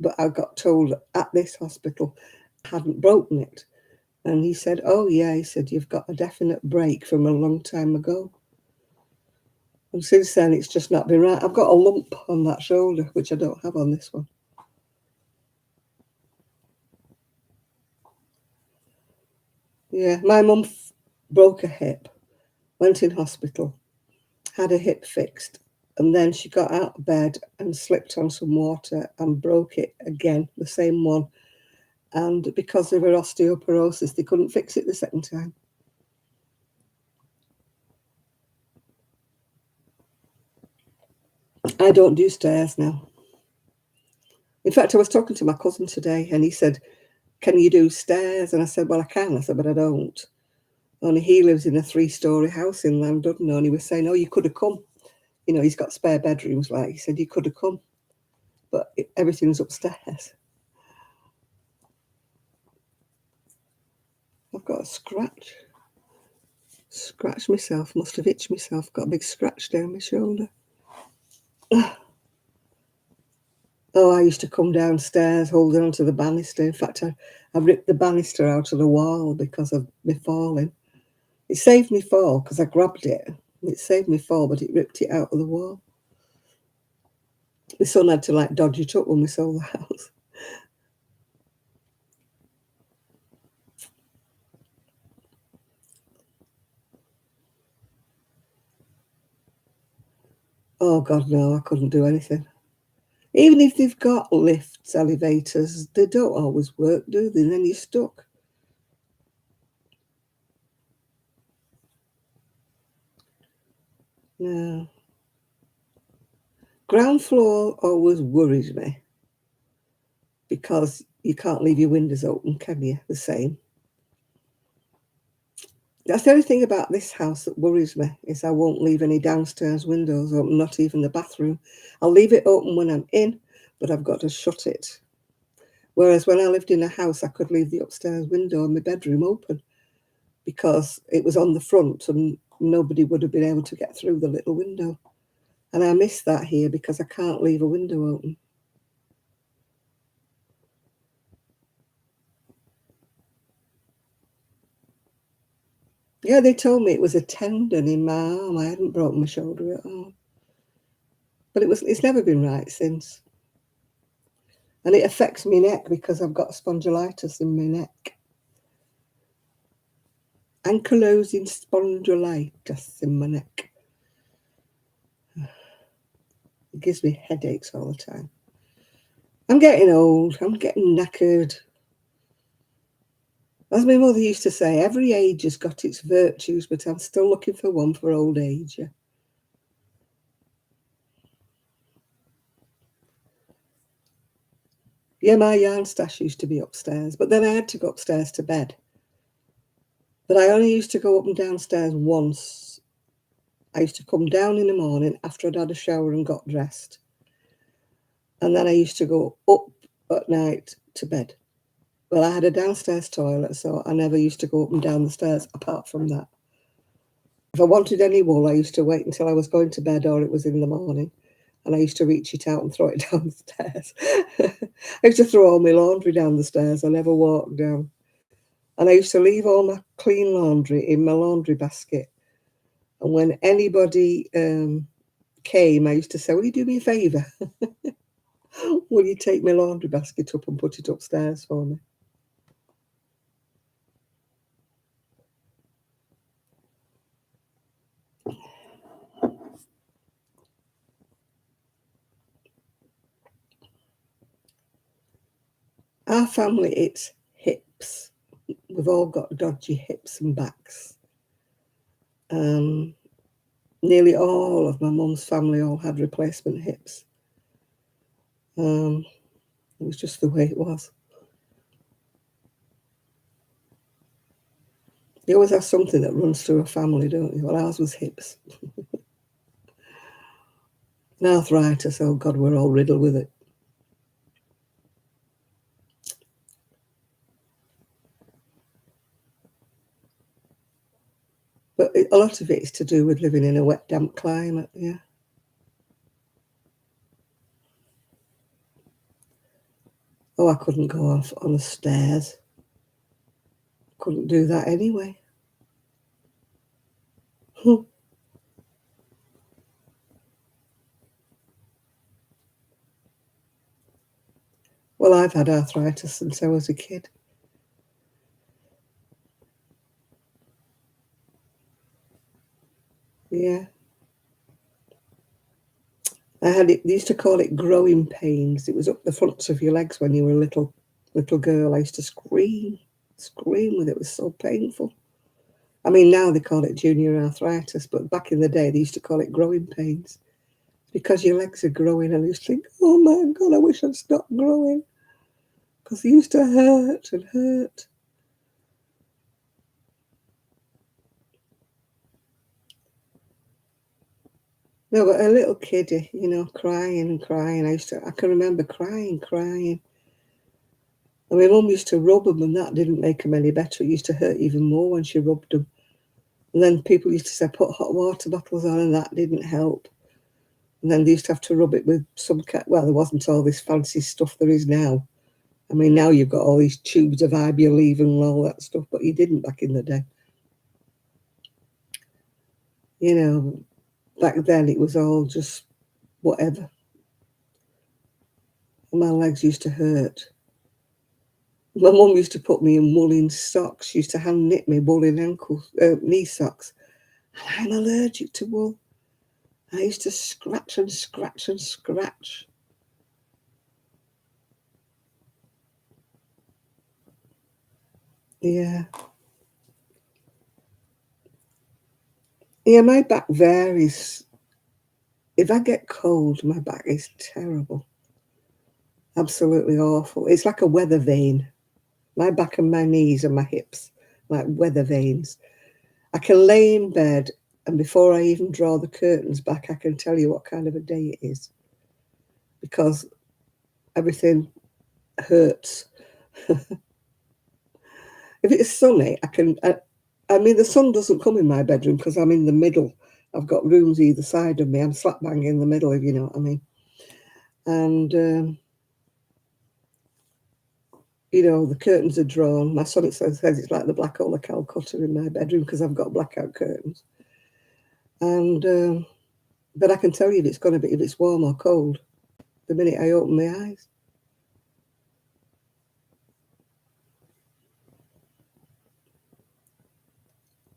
but I got told at this hospital I hadn't broken it. And he said, oh, yeah, he said, you've got a definite break from a long time ago. And since then, it's just not been right. I've got a lump on that shoulder, which I don't have on this one. Yeah, my mum broke a hip, went in hospital, had a hip fixed, and then she got out of bed and slipped on some water and broke it again, the same one. And because of her osteoporosis, they couldn't fix it the second time. I don't do stairs now. In fact, I was talking to my cousin today and he said, can you do stairs? And I said, well, I can. I said, but I don't. Only he lives in a 3-story house in Llandudno, and he was saying, oh, you could have come. You know, he's got spare bedrooms, like he said, you could have come. But everything's upstairs. I've got a scratch. Scratched myself, must have itched myself, got a big scratch down my shoulder. Oh, I used to come downstairs holding onto the banister. In fact, I ripped the banister out of the wall because of me falling. It saved me fall because I grabbed it. It saved me fall, but it ripped it out of the wall. My son had to like dodge it up when we sold the house. Oh, God, no, I couldn't do anything. Even if they've got lifts, elevators, they don't always work, do they? And then you're stuck. No. Ground floor always worries me because you can't leave your windows open, can you? The same. That's the only thing about this house that worries me is I won't leave any downstairs windows open, not even the bathroom. I'll leave it open when I'm in, but I've got to shut it. Whereas when I lived in a house, I could leave the upstairs window in my bedroom open because it was on the front and nobody would have been able to get through the little window. And I miss that here because I can't leave a window open. Yeah, they told me it was a tendon in my arm. I hadn't broken my shoulder at all. But it's never been right since. And it affects my neck because I've got spondylitis in my neck. Ankylosing spondylitis in my neck. It gives me headaches all the time. I'm getting old. I'm getting knackered. As my mother used to say, every age has got its virtues, but I'm still looking for one for old age. Yeah. Yeah, my yarn stash used to be upstairs, but then I had to go upstairs to bed. But I only used to go up and downstairs once I used to come down in the morning after I'd had a shower and got dressed. And then I used to go up at night to bed. Well, I had a downstairs toilet, so I never used to go up and down the stairs apart from that. If I wanted any wool, I used to wait until I was going to bed or it was in the morning, and I used to reach it out and throw it down the stairs. I used to throw all my laundry down the stairs. I never walked down. And I used to leave all my clean laundry in my laundry basket. And when anybody came, I used to say, will you do me a favour? Will you take my laundry basket up and put it upstairs for me? Our family, it's hips. We've all got dodgy hips and backs. Nearly all of my mum's family all had replacement hips. It was just the way it was. You always have something that runs through a family, don't you? Well, ours was hips. And arthritis, oh God, we're all riddled with it. But a lot of it is to do with living in a wet, damp climate, yeah. Oh, I couldn't go off on the stairs. Couldn't do that anyway. Well, I've had arthritis since I was a kid. Yeah. I had it, they used to call it growing pains. It was up the fronts of your legs when you were a little girl. I used to scream with it. It was so painful. I mean, now they call it junior arthritis, but back in the day, they used to call it growing pains. Because your legs are growing, and you just think, oh my God, I wish I'd stopped growing. Because they used to hurt and hurt. No, but a little kiddie, you know, crying and crying. I can remember crying. And my mum used to rub them, and that didn't make them any better. It used to hurt even more when she rubbed them. And then people used to say, put hot water bottles on, and that didn't help. And then they used to have to rub it with well, there wasn't all this fancy stuff there is now. I mean, now you've got all these tubes of Ibuleven and all that stuff, but you didn't back in the day. You know, back then it was all just whatever. And my legs used to hurt. My mum used to put me in woolen socks. She used to hand knit me woolen knee socks. And I'm allergic to wool. I used to scratch and scratch and scratch. Yeah. Yeah, my back varies. If I get cold, my back is terrible. Absolutely awful. It's like a weather vane. My back and my knees and my hips, like weather vanes. I can lay in bed, and before I even draw the curtains back, I can tell you what kind of a day it is. Because everything hurts. If it's sunny, I mean, the sun doesn't come in my bedroom because I'm in the middle. I've got rooms either side of me. I'm slap bang in the middle, if you know what I mean. And, you know, the curtains are drawn. My son says it's like the black hole of Calcutta in my bedroom because I've got blackout curtains. And, but I can tell you if it's warm or cold the minute I open my eyes.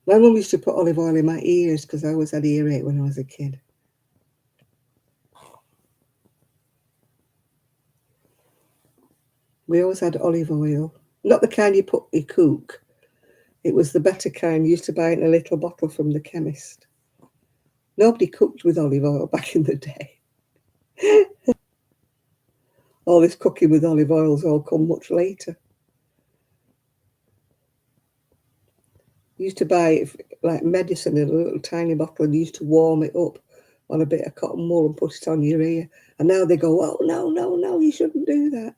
My mum used to put olive oil in my ears because I always had earache when I was a kid. We always had olive oil. Not the kind you put you cook. It was the better kind. You used to buy it in a little bottle from the chemist. Nobody cooked with olive oil back in the day. All this cooking with olive oil's all come much later. Used to buy it like medicine in a little tiny bottle and used to warm it up on a bit of cotton wool and put it on your ear. And now they go, oh, no, no, no, you shouldn't do that.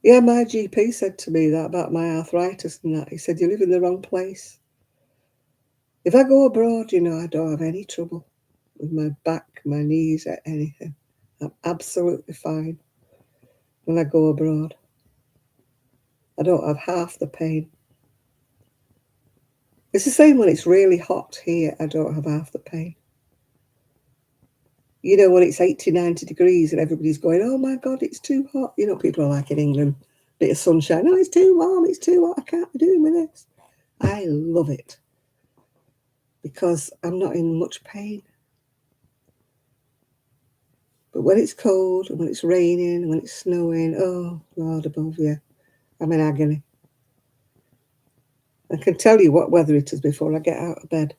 Yeah, my GP said to me that about my arthritis and that. He said, you live in the wrong place. If I go abroad, you know, I don't have any trouble with my back, my knees, or anything. I'm absolutely fine when I go abroad. I don't have half the pain. It's the same when it's really hot here. I don't have half the pain. You know, when it's 80, 90 degrees and everybody's going, oh my God, it's too hot. You know, people are like in England, bit of sunshine. No, it's too warm, it's too hot. I can't be doing with this. I love it because I'm not in much pain. But when it's cold and when it's raining and when it's snowing, oh, Lord above you, I'm in agony. I can tell you what weather it is before I get out of bed.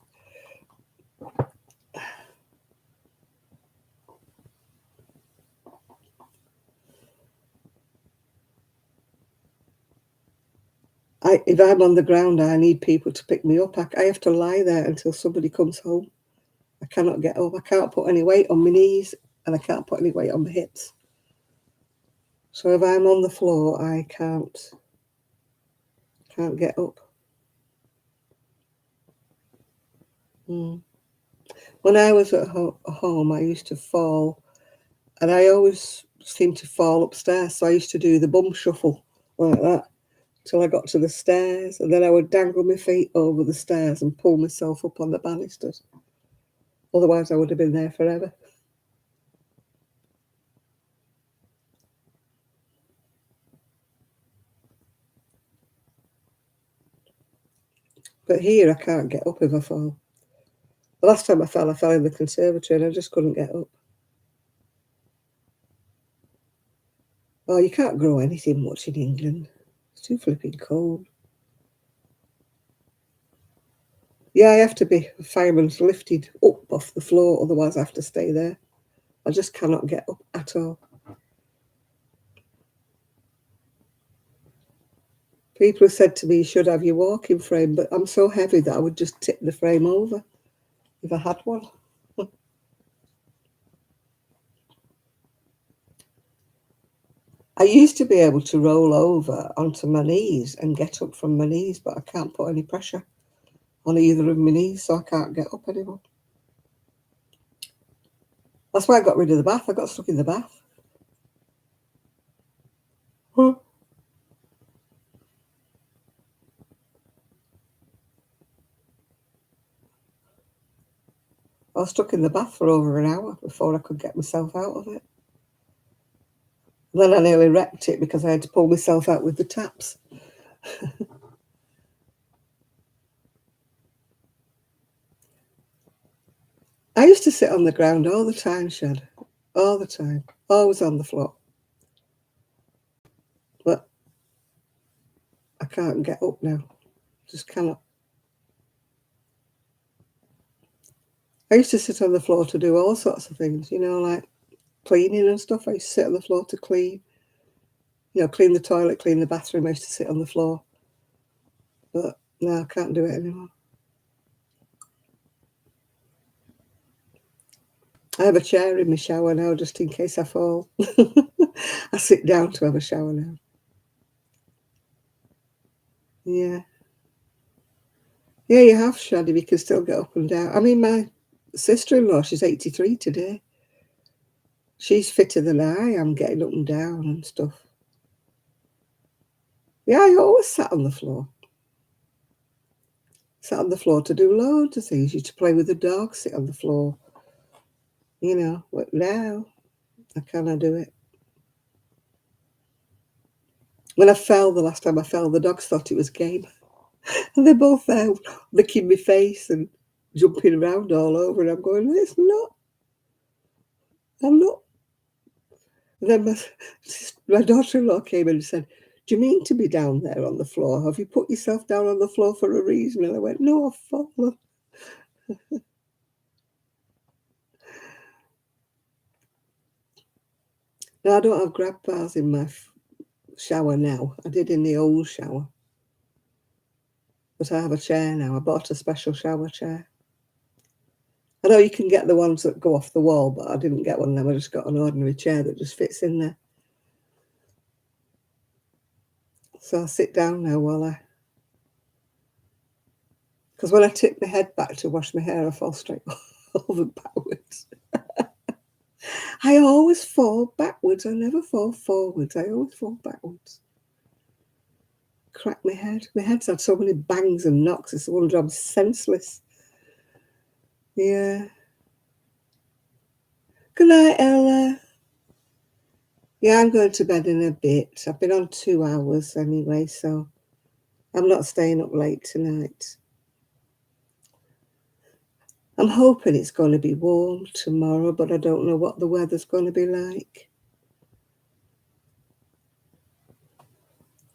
If I'm on the ground, I need people to pick me up. I have to lie there until somebody comes home. I cannot get up. I can't put any weight on my knees and I can't put any weight on my hips. So if I'm on the floor, I can't get up. When I was at home, I used to fall, and I always seemed to fall upstairs. So I used to do the bum shuffle like that till I got to the stairs, and then I would dangle my feet over the stairs and pull myself up on the banisters. Otherwise, I would have been there forever. But here, I can't get up if I fall. The last time I fell in the conservatory and I just couldn't get up. Oh, you can't grow anything much in England. It's too flipping cold. Yeah, I have to be fireman's lifted up off the floor, otherwise I have to stay there. I just cannot get up at all. People have said to me, you should have your walking frame, but I'm so heavy that I would just tip the frame over if I had one. I used to be able to roll over onto my knees and get up from my knees, but I can't put any pressure on either of my knees, so I can't get up anymore. That's why I got rid of the bath. I got stuck in the bath. I was stuck in the bath for over an hour before I could get myself out of it. And then I nearly wrecked it because I had to pull myself out with the taps. I used to sit on the ground all the time, Shad. All the time. Always on the floor. But I can't get up now. Just cannot. I used to sit on the floor to do all sorts of things, you know, like cleaning and stuff. I used to sit on the floor to clean. You know, clean the toilet, clean the bathroom. I used to sit on the floor. But no, I can't do it anymore. I have a chair in my shower now just in case I fall. I sit down to have a shower now. Yeah. Yeah, you have, Shad, if you can still get up and down. I mean, my sister-in-law, she's 83 today. She's fitter than I am, getting up and down and stuff. Yeah, I always sat on the floor. Sat on the floor to do loads of things. Used to play with the dog, sit on the floor. You know, but now I cannot do it. When I fell, the last time I fell, the dogs thought it was game. And they're both there licking my face and jumping around all over. And I'm going, it's not. I'm not. And then my daughter-in-law came in and said, do you mean to be down there on the floor? Have you put yourself down on the floor for a reason? And I went, no, I've fallen. Now, I don't have grab bars in my shower now. I did in the old shower. but I have a chair now. I bought a special shower chair. I know you can get the ones that go off the wall, but I didn't get one of them. I just got an ordinary chair that just fits in there. So I'll sit down now while because when I tip my head back to wash my hair, I fall straight over backwards. I always fall backwards. I never fall forwards. I always fall backwards. Crack my head. My head's had so many bangs and knocks. It's the wonder I'm senseless. Yeah. Good night, Ella. Yeah, I'm going to bed in a bit. I've been on 2 hours anyway, so I'm not staying up late tonight. I'm hoping it's going to be warm tomorrow, but I don't know what the weather's going to be like.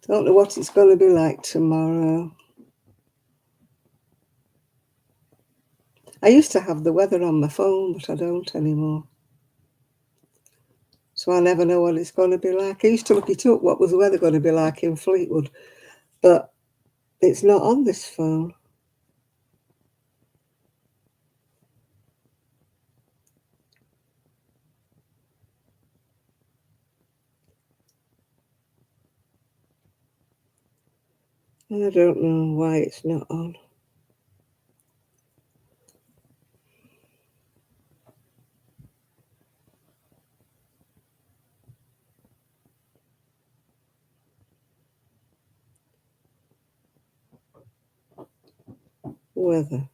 Don't know what it's going to be like tomorrow. I used to have the weather on my phone, but I don't anymore. So I never know what it's going to be like. I used to look it up, what was the weather going to be like in Fleetwood, but it's not on this phone. I don't know why it's not on. Weather.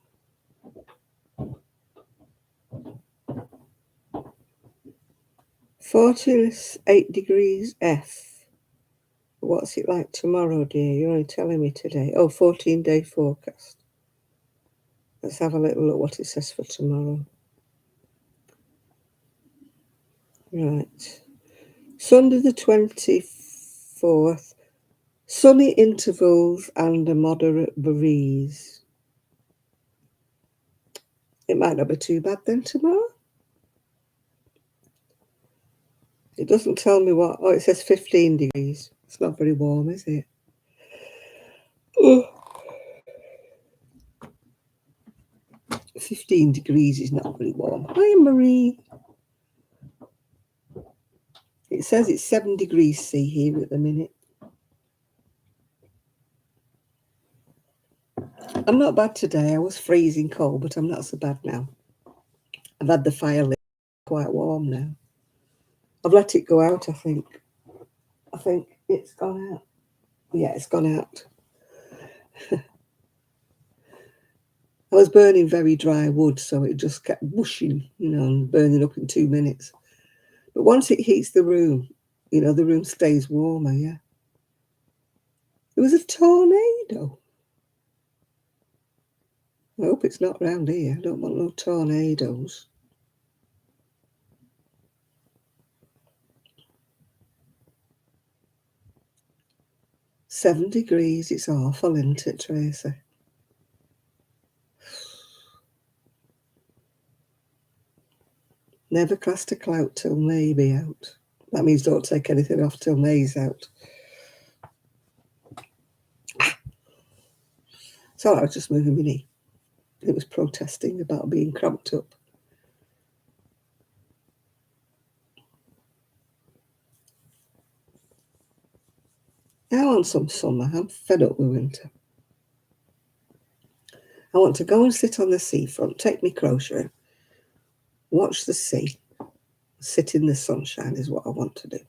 -8 degrees F. What's it like tomorrow, dear? You're only telling me today. Oh, 14-day forecast. Let's have a little look what it says for tomorrow. Right. Sunday the 24th. Sunny intervals and a moderate breeze. It might not be too bad then tomorrow. It doesn't tell me what. Oh, it says 15 degrees. It's not very warm, is it? Oh. 15 degrees is not very warm. Hi, Marie. It says it's 7 degrees C here at the minute. I'm not bad today. I was freezing cold, but I'm not so bad now. I've had the fire lit, quite warm now. I've let it go out, I think. I think it's gone out. Yeah, it's gone out. I was burning very dry wood, so it just kept whooshing, and burning up in 2 minutes. But once it heats the room, the room stays warmer, yeah. There was a tornado. I hope it's not round here. I don't want no tornadoes. £7. It's awful, isn't it, Tracy? Never cast a clout till May be out. That means don't take anything off till May's out. So I was just moving my knee. It was protesting about being cramped up. I want some summer. I'm fed up with winter. I want to go and sit on the seafront, take me crochet, watch the sea, sit in the sunshine is what I want to do.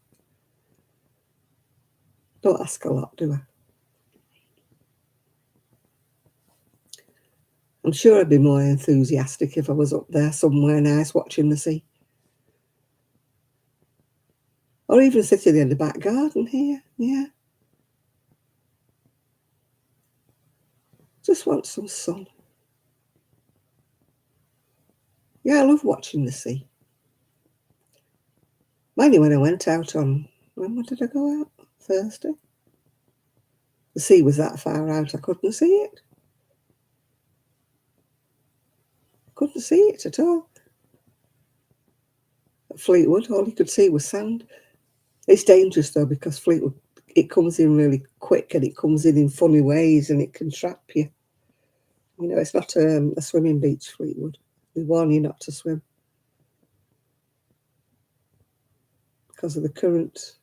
Don't ask a lot, do I? I'm sure I'd be more enthusiastic if I was up there somewhere nice watching the sea. Or even sitting in the back garden here, yeah. Just want some sun. Yeah, I love watching the sea. Mind you, when I went out when did I go out? Thursday? The sea was that far out, I couldn't see it. Couldn't see it at all. At Fleetwood, all you could see was sand. It's dangerous, though, because Fleetwood it comes in really quick, and it comes in funny ways, and it can trap you. You know, it's not a swimming beach, Fleetwood. They warn you not to swim because of the current.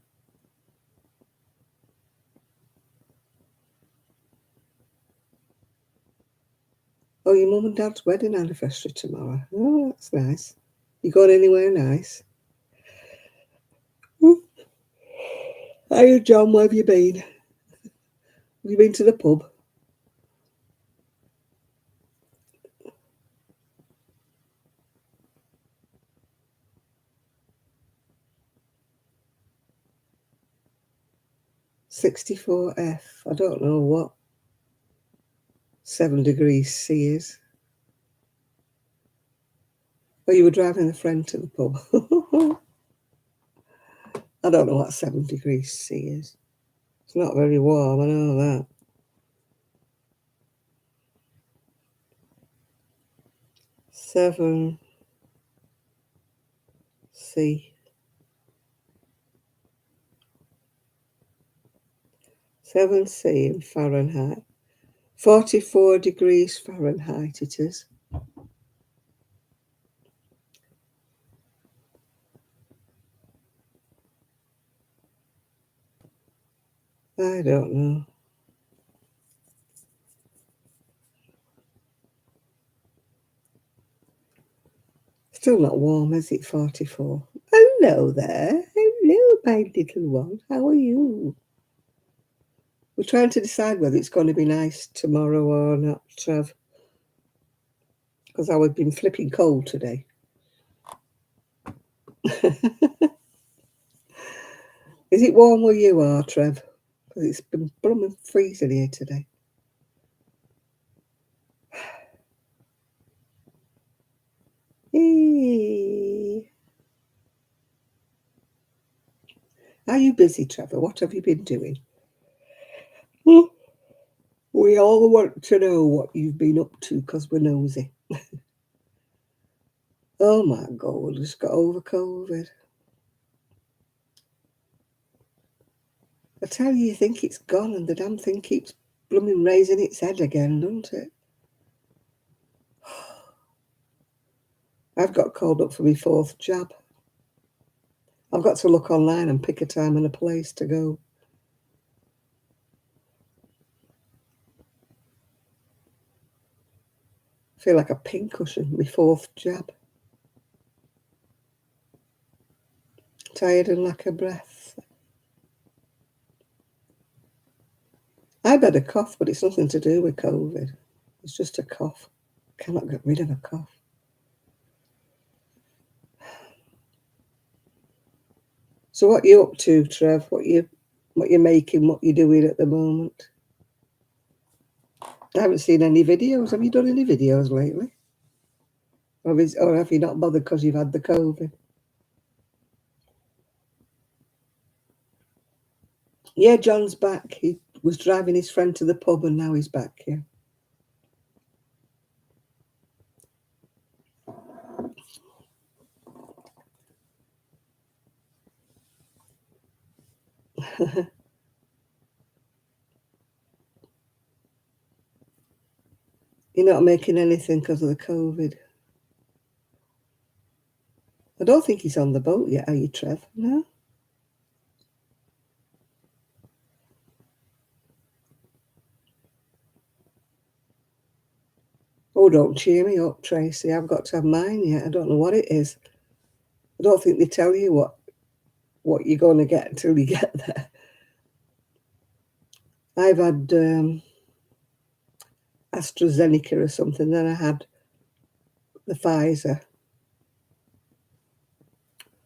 Oh, your mum and dad's wedding anniversary tomorrow. Oh, that's nice. You going anywhere nice? Hiya, John, where have you been? Have you been to the pub? '64F. I don't know what 7 degrees C is. Oh, you were driving a friend to the pub. I don't know what 7 degrees C is. It's not very warm, I know that. 7 C. 7 C in Fahrenheit. 44 degrees Fahrenheit it is. I don't know. Still not warm, is it? 44. Hello there. Hello, my little one. How are you? We're trying to decide whether it's going to be nice tomorrow or not, Trev. Because I've been flipping cold today. Is it warm where you are, Trev? Because it's been blooming freezing here today. Hey. Are you busy, Trevor? What have you been doing? We all want to know what you've been up to because we're nosy. Oh my God, just got over COVID. I tell you, you think it's gone, and the damn thing keeps blooming raising its head again, doesn't it? I've got called up for my 4th jab. I've got to look online and pick a time and a place to go. I feel like a pincushion, my 4th jab. Tired and lack of breath. I've had a cough, but it's nothing to do with COVID. It's just a cough. Cannot get rid of a cough. So what are you up to, Trev? What you're making, what you're doing at the moment? I haven't seen any videos. Have you done any videos lately? Or have you not bothered because you've had the COVID? Yeah, John's back. He was driving his friend to the pub and now he's back here. You're not making anything because of the COVID. I don't think he's on the boat yet, are you, Trev? No? Oh, don't cheer me up, Tracy. I've got to have mine yet. I don't know what it is. I don't think they tell you what you're going to get until you get there. I've had AstraZeneca or something. Then I had the Pfizer.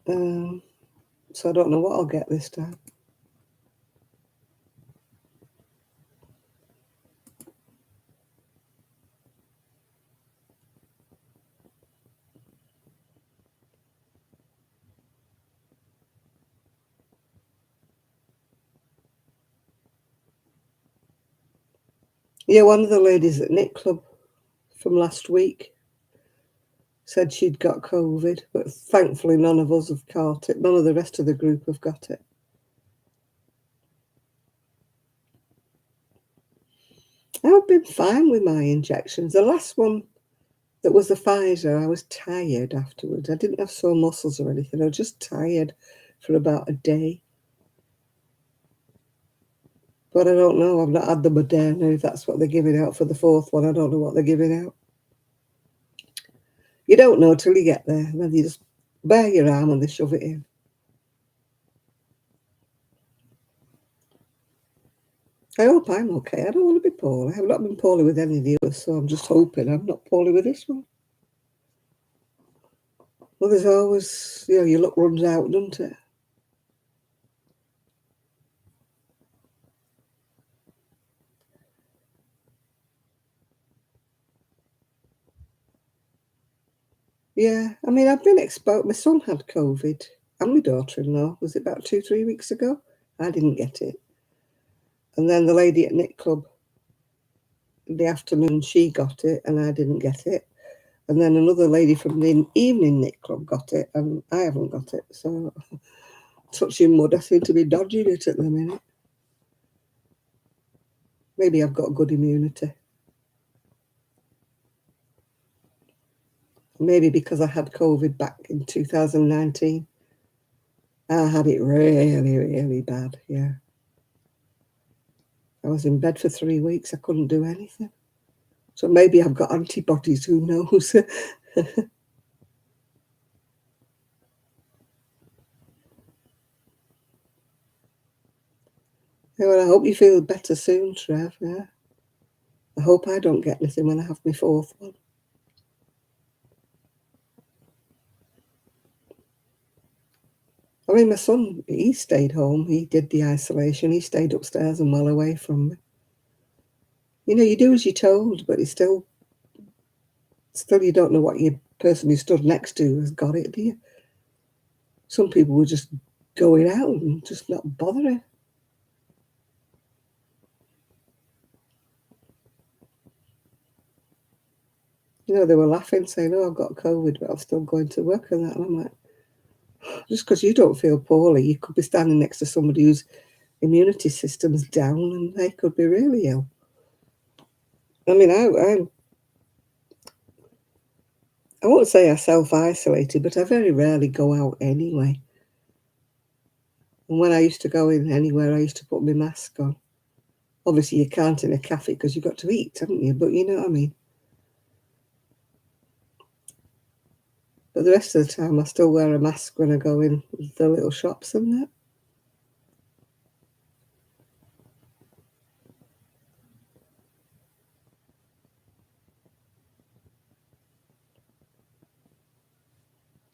So I don't know what I'll get this time. Yeah, one of the ladies at Knit Club from last week said she'd got COVID, but thankfully none of us have caught it. None of the rest of the group have got it. I've been fine with my injections. The last one that was the Pfizer, I was tired afterwards. I didn't have sore muscles or anything. I was just tired for about a day. But I don't know. I've not had the Moderna, if that's what they're giving out for the fourth one. I don't know what they're giving out. You don't know till you get there. Then you just bare your arm and they shove it in. I hope I'm okay. I don't want to be poorly. I've not been poorly with any of the others, so I'm just hoping I'm not poorly with this one. Well, there's always, your luck runs out, doesn't it? Yeah, I mean, I've been exposed. My son had COVID, and my daughter-in-law. Was it about 2, 3 weeks ago? I didn't get it. And then the lady at Knit Club, in the afternoon, she got it, and I didn't get it. And then another lady from the evening Knit Club got it, and I haven't got it. So, touching wood, I seem to be dodging it at the minute. Maybe I've got good immunity. Maybe because I had COVID back in 2019. I had it really, really bad, yeah. I was in bed for 3 weeks. I couldn't do anything. So maybe I've got antibodies, who knows? Well, I hope you feel better soon, Trev, yeah. I hope I don't get anything when I have my fourth one. I mean, my son, he stayed home. He did the isolation. He stayed upstairs and well away from me. You do as you're told, but it's still you don't know what your person who stood next to has got it, do you? Some people were just going out and just not bothering. They were laughing, saying, "Oh, I've got COVID, but I'm still going to work," and that. And I'm like, just because you don't feel poorly, you could be standing next to somebody whose immunity system's down and they could be really ill. I mean, I won't say I self-isolated, but I very rarely go out anyway. And when I used to go in anywhere, I used to put my mask on. Obviously, you can't in a cafe because you've got to eat, haven't you? But you know what I mean. But the rest of the time, I still wear a mask when I go in the little shops and that.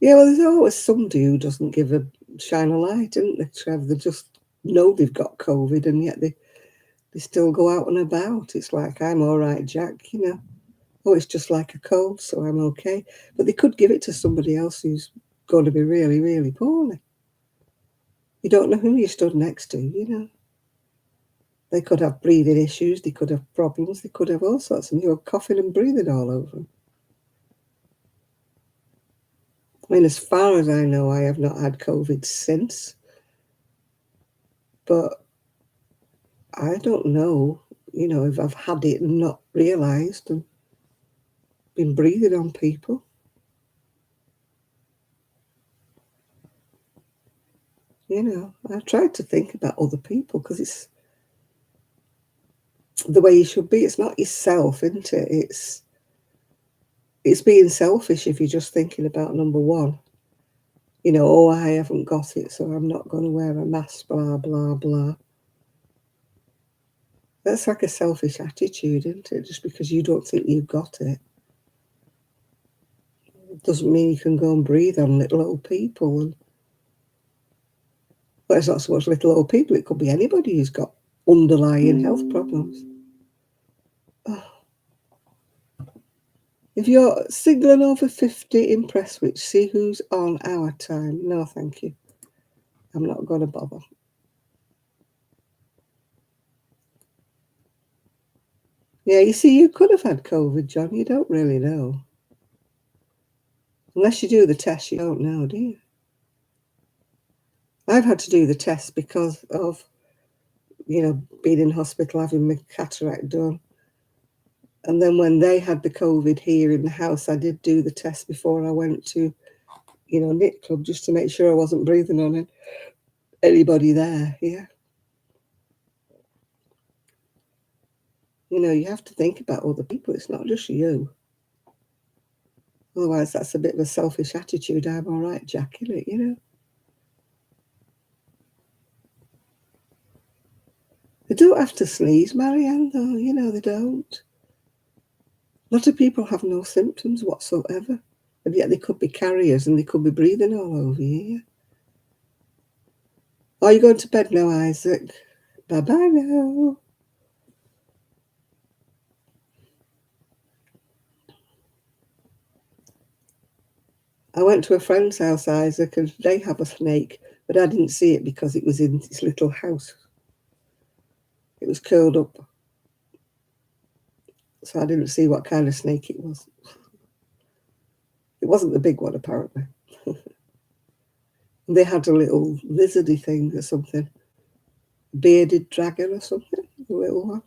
Yeah, well, there's always somebody who doesn't give a shine a light, isn't there, Trev? They just know they've got COVID and yet they still go out and about. It's like, I'm all right, Jack. Oh, it's just like a cold, so I'm okay. But they could give it to somebody else who's going to be really, really poorly. You don't know who you stood next to. They could have breathing issues, they could have problems, they could have all sorts, and you're coughing and breathing all over them. I mean, as far as I know, I have not had COVID since, but I don't know, if I've had it and not realised and been breathing on people. I tried to think about other people because it's the way you should be. It's not yourself, isn't it? It's being selfish if you're just thinking about number one. Oh, I haven't got it, so I'm not going to wear a mask, blah, blah, blah. That's like a selfish attitude, isn't it? Just because you don't think you've got it doesn't mean you can go and breathe on little old people. Well, it's not so much little old people. It could be anybody who's got underlying health problems. Oh. If you're single and over 50 in Prestwich, see who's on our time. No, thank you. I'm not going to bother. Yeah, you see, you could have had COVID, John. You don't really know. Unless you do the test, you don't know, do you? I've had to do the test because of, being in hospital, having my cataract done. And then when they had the COVID here in the house, I did do the test before I went to, knit club, just to make sure I wasn't breathing on anybody there. Yeah. You have to think about other people. It's not just you. Otherwise, that's a bit of a selfish attitude. I'm all right, Jack, innit, They don't have to sneeze, Marianne, though. They don't. A lot of people have no symptoms whatsoever, and yet they could be carriers and they could be breathing all over you. Are you going to bed now, Isaac? Bye-bye now. I went to a friend's house, Isaac, and they have a snake, but I didn't see it because it was in its little house. It was curled up, so I didn't see what kind of snake it was. It wasn't the big one, apparently. They had a little lizardy thing or something. Bearded dragon or something, a little one.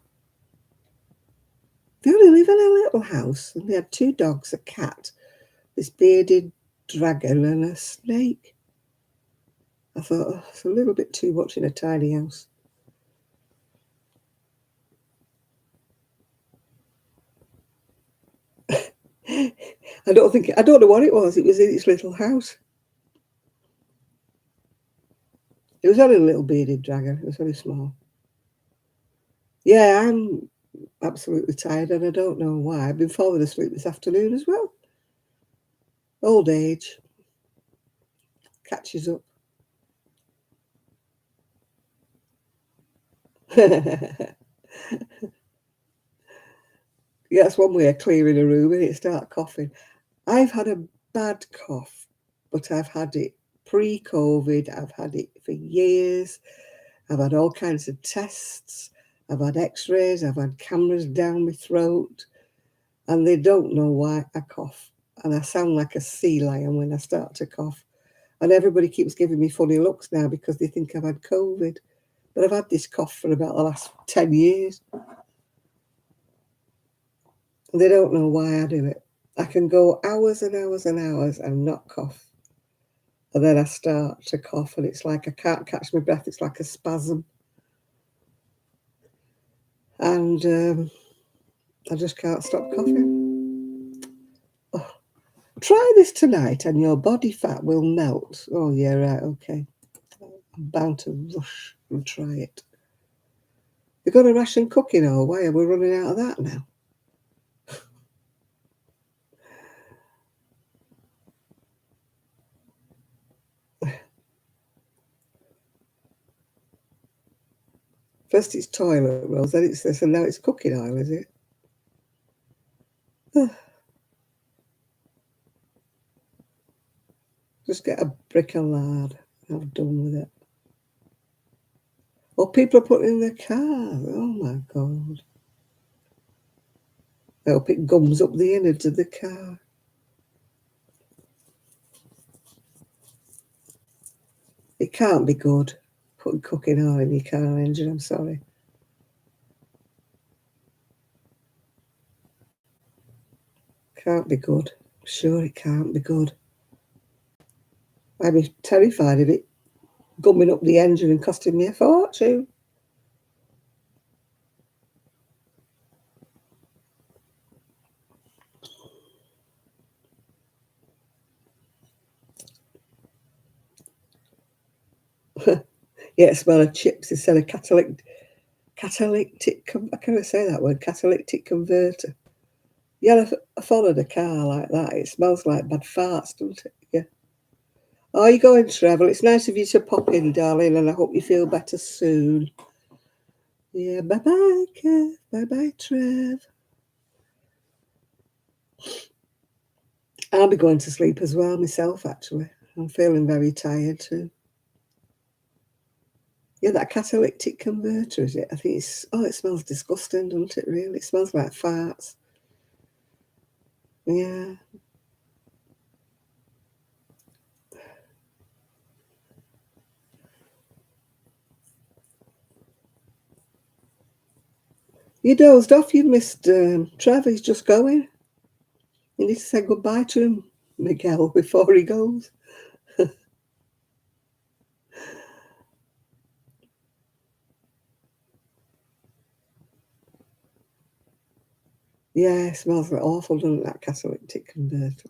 They only live in a little house, and they had 2 dogs, a cat, this bearded dragon, and a snake. I thought, oh, it's a little bit too much in a tiny house. I don't know what it was. It was in its little house. It was only a little bearded dragon. It was very small. Yeah, I'm absolutely tired, and I don't know why. I've been falling asleep this afternoon as well. Old age catches up. Yeah, that's one way of clearing a room, and it start coughing. I've had a bad cough, but I've had it pre-COVID. I've had it for years. I've had all kinds of tests. I've had x-rays. I've had cameras down my throat, and they don't know why I cough. And I sound like a sea lion when I start to cough. And everybody keeps giving me funny looks now because they think I've had COVID. But I've had this cough for about the last 10 years. They don't know why I do it. I can go hours and hours and hours and not cough. And then I start to cough, and it's like I can't catch my breath. It's like a spasm. And I just can't stop coughing. Oh, try this tonight and your body fat will melt. Oh, yeah, right, okay. I'm bound to rush and try it. You've got a ration cooking or why are we running out of that now? First it's toilet rolls, then it's this, and now it's cooking oil, is it? Just get a brick of lard. I'm done with it. Well, people are putting in their cars. Oh my God. I hope it gums up the innards of the car. It can't be good putting cooking oil in your car engine, I'm sorry. Can't be good. Sure it can't be good. I'd be terrified of it gumming up the engine and costing me a fortune. Yeah, smell of chips instead of catalytic, how can I say that word? Catalytic converter. Yeah, I followed a car like that. It smells like bad farts, doesn't it? Yeah. Oh, you're going, Trevor. It's nice of you to pop in, darling, and I hope you feel better soon. Yeah, bye-bye, Kev. Bye-bye, Trev. I'll be going to sleep as well myself, actually. I'm feeling very tired too. Yeah, that catalytic converter, is it? I think it smells disgusting, doesn't it, really? It smells like farts. Yeah. You dozed off. You missed Trevor. He's just going. You need to say goodbye to him, Miguel, before he goes. Yeah, it smells awful, doesn't it, that catalytic converter?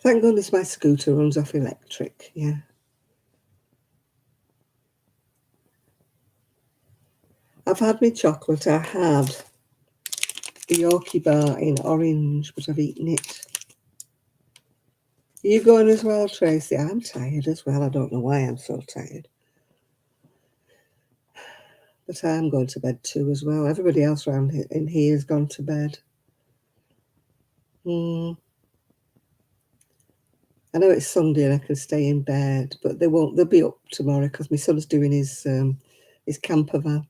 Thank goodness my scooter runs off electric, yeah. I've had my chocolate. I had the Yorkie bar in orange, but I've eaten it. Are you going as well, Tracy? I'm tired as well. I don't know why I'm so tired. But I'm going to bed too as well. Everybody else around in here has gone to bed. I know it's Sunday and I can stay in bed, but they won't. They'll be up tomorrow because my son's doing his camper van.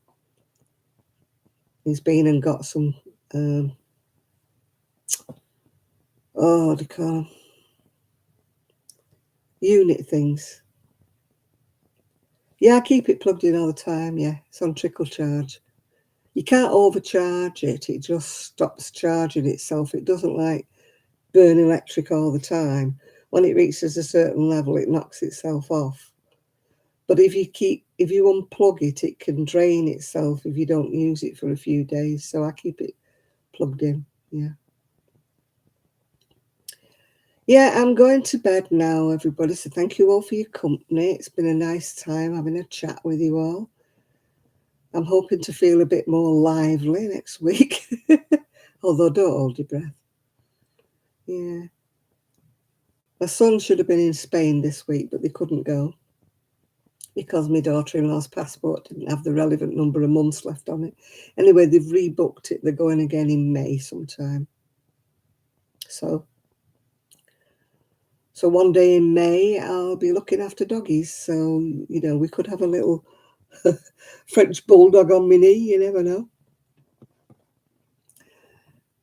He's been and got some what do you call them? Unit things. Yeah, I keep it plugged in all the time. Yeah, it's on trickle charge. You can't overcharge it. It just stops charging itself. It doesn't like burn electric all the time. When it reaches a certain level, it knocks itself off. But if you unplug it, it can drain itself if you don't use it for a few days. So I keep it plugged in. Yeah. Yeah, I'm going to bed now, everybody. So thank you all for your company. It's been a nice time having a chat with you all. I'm hoping to feel a bit more lively next week. Although don't hold your breath. Yeah. My son should have been in Spain this week, but they couldn't go because my daughter-in-law's passport didn't have the relevant number of months left on it. Anyway, they've rebooked it. They're going again in May sometime. So one day in May, I'll be looking after doggies. So, we could have a little French bulldog on my knee. You never know.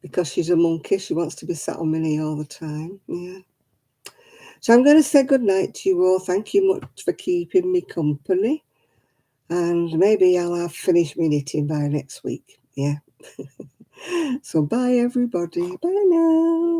Because she's a monkey, she wants to be sat on my knee all the time. Yeah. So I'm going to say goodnight to you all. Thank you much for keeping me company. And maybe I'll have finished my knitting by next week. Yeah. So bye, everybody. Bye now.